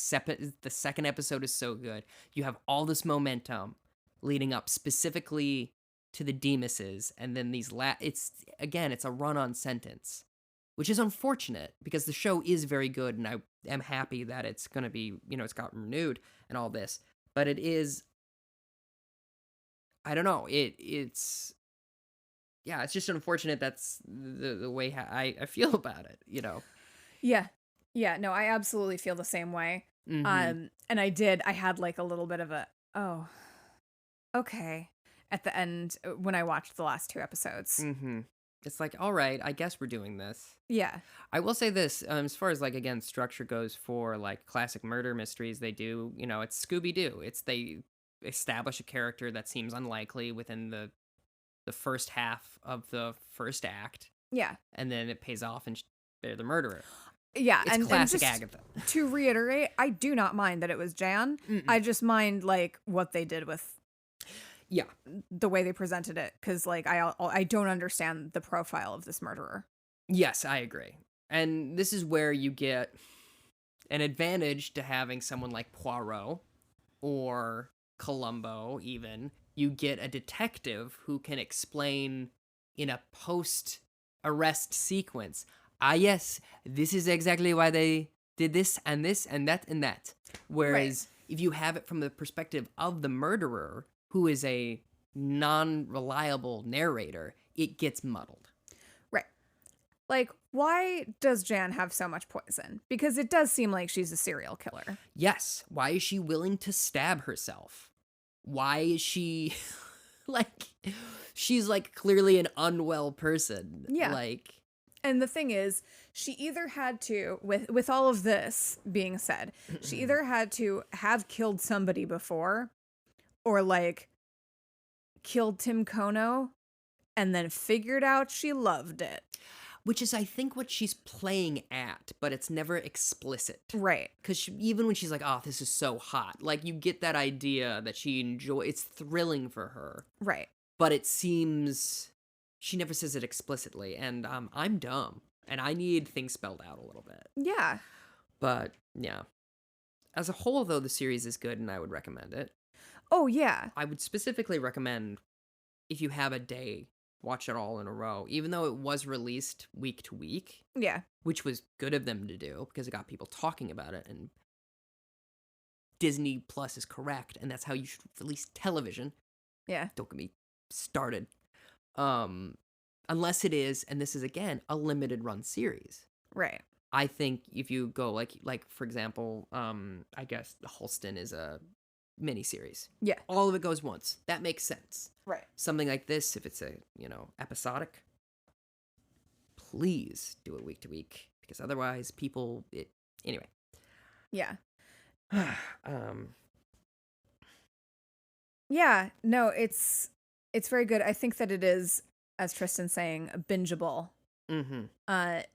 second episode is so good. You have all this momentum leading up specifically to the Demuses, and then it's a run-on sentence, which is unfortunate because the show is very good, and I am happy that it's going to be, it's gotten renewed and all this. But it is, I don't know, it's just unfortunate that's the way I feel about it, Yeah. Yeah, no, I absolutely feel the same way. Mm-hmm. And I had like a little bit of a, oh, okay, at the end when I watched the last 2 episodes. Mm-hmm. It's like, all right, I guess we're doing this. Yeah. I will say this, as far as like, again, structure goes for like classic murder mysteries, they do, it's Scooby-Doo. They establish a character that seems unlikely within the first half of the first act. Yeah. And then it pays off and they're the murderer. Yeah, it's classic Agatha. To reiterate, I do not mind that it was Jan. Mm-mm. I just mind like what they did with the way they presented it, because like I don't understand the profile of this murderer. Yes, I agree. And this is where you get an advantage to having someone like Poirot or Columbo even. You get a detective who can explain in a post-arrest sequence, yes, this is exactly why they did this and that and that. Whereas if you have it from the perspective of the murderer, who is a non-reliable narrator, it gets muddled. Right. Like, why does Jan have so much poison? Because it does seem like she's a serial killer. Yes. Why is she willing to stab herself? Why is she... she's like clearly an unwell person. Yeah. And the thing is, she either had to, with all of this being said, she either had to have killed somebody before, or like killed Tim Kono and then figured out she loved it. Which is, I think, what she's playing at, but it's never explicit. Right. Because even when she's like, oh, this is so hot, like you get that idea that it's thrilling for her. Right. But it seems... She never says it explicitly, and I'm dumb, and I need things spelled out a little bit. Yeah. But, yeah. As a whole, though, the series is good, and I would recommend it. Oh, yeah. I would specifically recommend, if you have a day, watch it all in a row, even though it was released week to week. Yeah. Which was good of them to do, because it got people talking about it, and Disney Plus is correct, and that's how you should release television. Yeah. Don't get me started. Unless it is, and this is again a limited run series. Right. I think if you go like for example, I guess Halston is a miniseries. Yeah. All of it goes once. That makes sense. Right. Something like this, if it's a, episodic, please do it week to week, because otherwise anyway. Yeah. um Yeah, no, it's very good. I think that it is, as Tristan's saying, bingeable.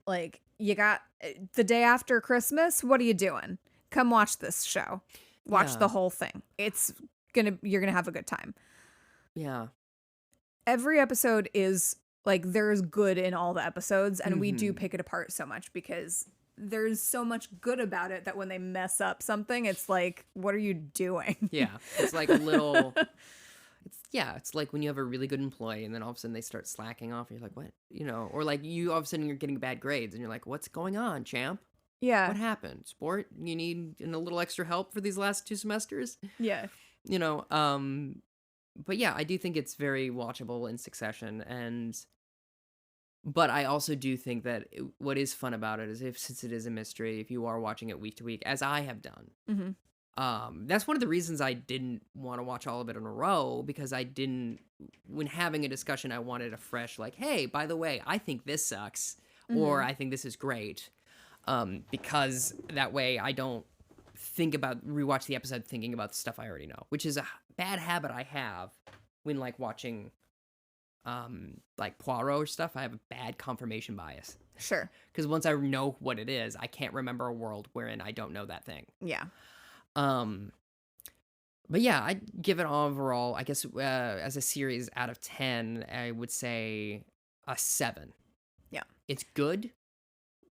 Like, you got the day after Christmas, what are you doing? Come watch this show. Watch the whole thing. You're gonna have a good time. Yeah. Every episode is like, there's good in all the episodes, and we do pick it apart so much because there's so much good about it that when they mess up something, it's like, what are you doing? Yeah. It's like a little it's like when you have a really good employee and then all of a sudden they start slacking off and you're like, what? Or like you all of a sudden you're getting bad grades and you're like, what's going on, champ? Yeah. What happened? Sport? You need a little extra help for these last 2 semesters? Yeah. But yeah, I do think it's very watchable in succession, but I also do think that what is fun about it is since it is a mystery, if you are watching it week to week, as I have done, that's one of the reasons I didn't want to watch all of it in a row, because when having a discussion, I wanted a fresh, like, hey, by the way, I think this sucks, or I think this is great, because that way I don't rewatch the episode thinking about the stuff I already know, which is a bad habit I have when, like, watching like Poirot or stuff. I have a bad confirmation bias. Sure. Because once I know what it is, I can't remember a world wherein I don't know that thing. Yeah. But yeah, I'd give it overall, I guess, as a series out of 10, I would say a 7. Yeah. It's good,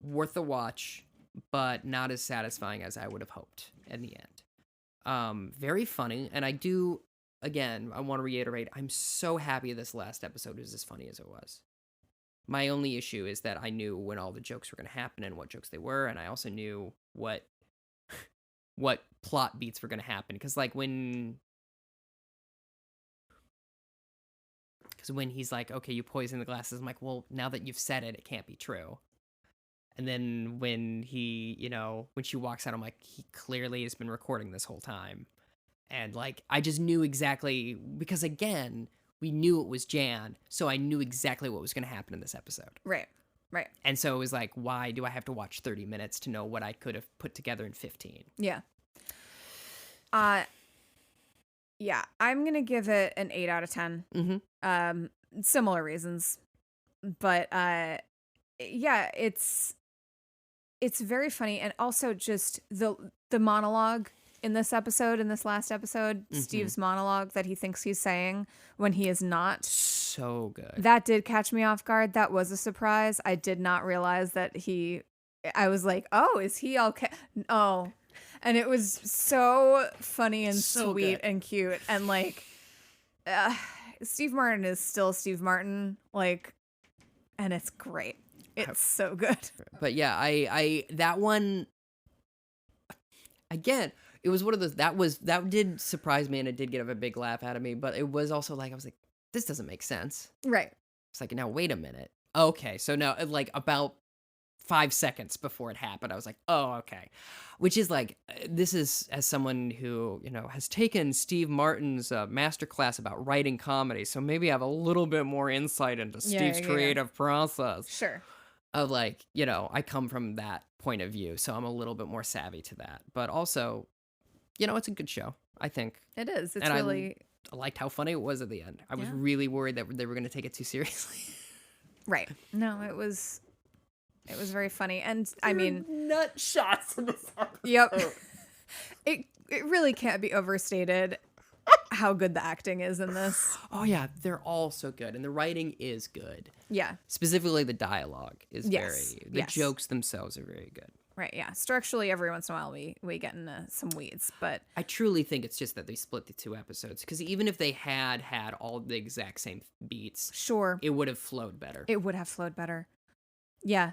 worth the watch, but not as satisfying as I would have hoped in the end. Very funny, and again, I want to reiterate, I'm so happy this last episode is as funny as it was. My only issue is that I knew when all the jokes were going to happen and what jokes they were, and I also knew what plot beats were going to happen. Because when he's like, okay, you poisoned the glasses, I'm like, well, now that you've said it, it can't be true. And then when when she walks out, I'm like, he clearly has been recording this whole time. And, like, I just knew exactly, because, again, we knew it was Jan, so I knew exactly what was going to happen in this episode. Right. And so it was like, why do I have to watch 30 minutes to know what I could have put together in 15? Yeah. Yeah, I'm going to give it an 8 out of 10. Similar reasons. But, yeah, it's very funny. And also just the monologue in this last episode, Steve's monologue that he thinks he's saying when he is not. So good. That did catch me off guard. That was a surprise. I did not realize that I was like, oh, is he okay? Oh. And it was so funny and so sweet good. And cute. And like, Steve Martin is still Steve Martin. Like, and it's great. It's so good. But yeah, I that one, again, it was one of those, that did surprise me, and it did get a big laugh out of me, but it was also like, I was like, this doesn't make sense. Right. It's like, now wait a minute. Okay, so now, like, about 5 seconds before it happened, I was like, oh, okay. Which is like, this is, as someone who, has taken Steve Martin's masterclass about writing comedy, so maybe I have a little bit more insight into Steve's creative process. Sure. Of, like, I come from that point of view, so I'm a little bit more savvy to that. But also, it's a good show, I think. It is. It's and really... I liked how funny it was at the end. I was really worried that they were going to take it too seriously. Right. No, it was very funny. And I mean, nut shots in this episode. Yep. It really can't be overstated how good the acting is in this. Oh yeah, they're all so good, and the writing is good. Yeah. Specifically, the dialogue is the jokes themselves are very good. Right, yeah. Structurally, every once in a while, we get into some weeds, but... I truly think it's just that they split the 2 episodes, because even if they had all the exact same beats... Sure. It would have flowed better. It would have flowed better. Yeah.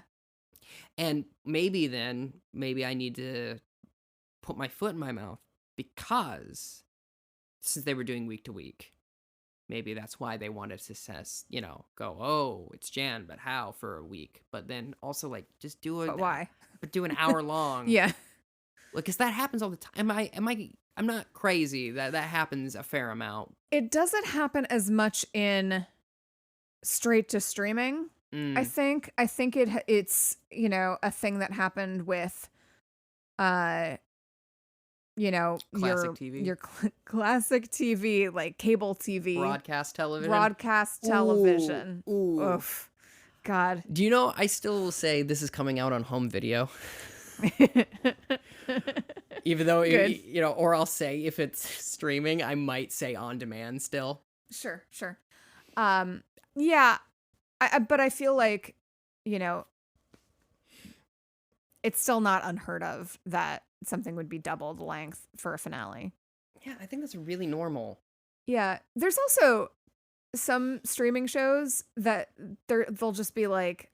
And maybe I need to put my foot in my mouth, because since they were doing week to week, maybe that's why they wanted to go, oh, it's Jan, but how for a week? But then also, like, just do it. But why? But do an hour long. Yeah. Like, because that happens all the time. Am I I'm not crazy. That happens a fair amount. It doesn't happen as much in straight to streaming. I think it's, you know, a thing that happened with you know, classic TV. Your classic TV, like cable TV. Broadcast television. Ooh. Oof. God. Do you know, I still will say this is coming out on home video. Even though, you know, or I'll say if it's streaming, I might say on demand still. Sure. Yeah. But I feel like, you know, it's still not unheard of that something would be double the length for a finale. Yeah, I think that's really normal. Yeah. There's also some streaming shows that they'll just be like,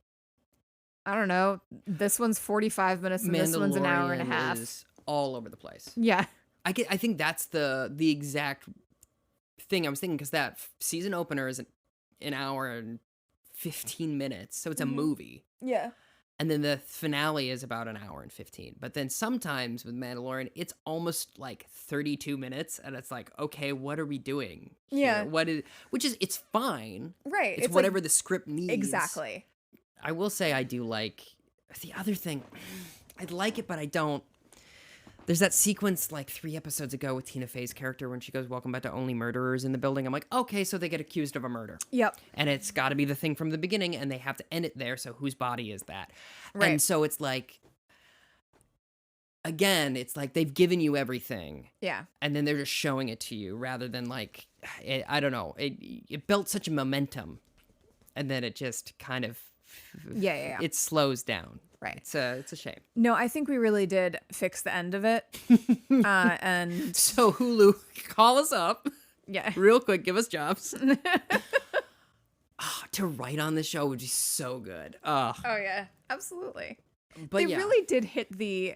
I don't know, this one's 45 minutes and this one's an hour and a half. Is all over the place. Yeah. I think that's the exact thing I was thinking, because that season opener is an hour and 15 minutes, so it's a movie. Yeah. And then the finale is about an hour and 15. But then sometimes with Mandalorian, it's almost like 32 minutes. And it's like, okay, what are we doing here? Yeah. It's fine. Right. It's whatever the script needs. Exactly. I will say I do like the other thing. I like it, but I don't. There's that sequence like 3 episodes ago with Tina Fey's character when she goes, "Welcome back to Only Murderers in the Building." I'm like, okay, so they get accused of a murder. Yep. And it's got to be the thing from the beginning, and they have to end it there. So whose body is that? Right. And so it's like, again, it's like they've given you everything. Yeah. And then they're just showing it to you rather than like, I don't know. It built such a momentum, and then it just kind of, yeah. It slows down. Right. It's a shame. No, I think we really did fix the end of it. And so Hulu, call us up. Yeah. Real quick, give us jobs. To write on the show would be so good. Oh yeah, absolutely. But they really did hit the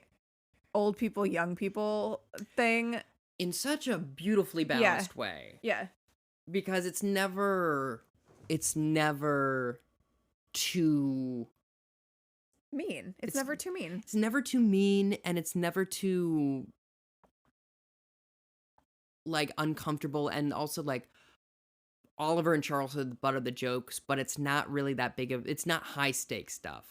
old people, young people thing in such a beautifully balanced way. Yeah. Because it's never too mean. It's never too mean. It's never too mean, and it's never too like uncomfortable, and also like Oliver and Charles are the butt of the jokes, but it's not really that big of, it's not high stakes stuff.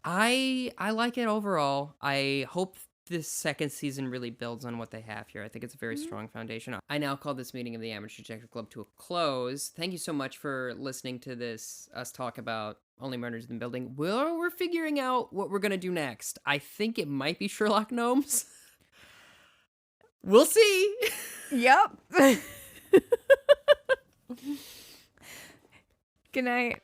I like it overall. I hope this second season really builds on what they have here. I think it's a very strong foundation. I now call this meeting of the Amateur Detective Club to a close. Thank you so much for listening to us talk about Only Murders in the Building. We're figuring out what we're going to do next. I think it might be Sherlock Gnomes. We'll see. Yep. Good night.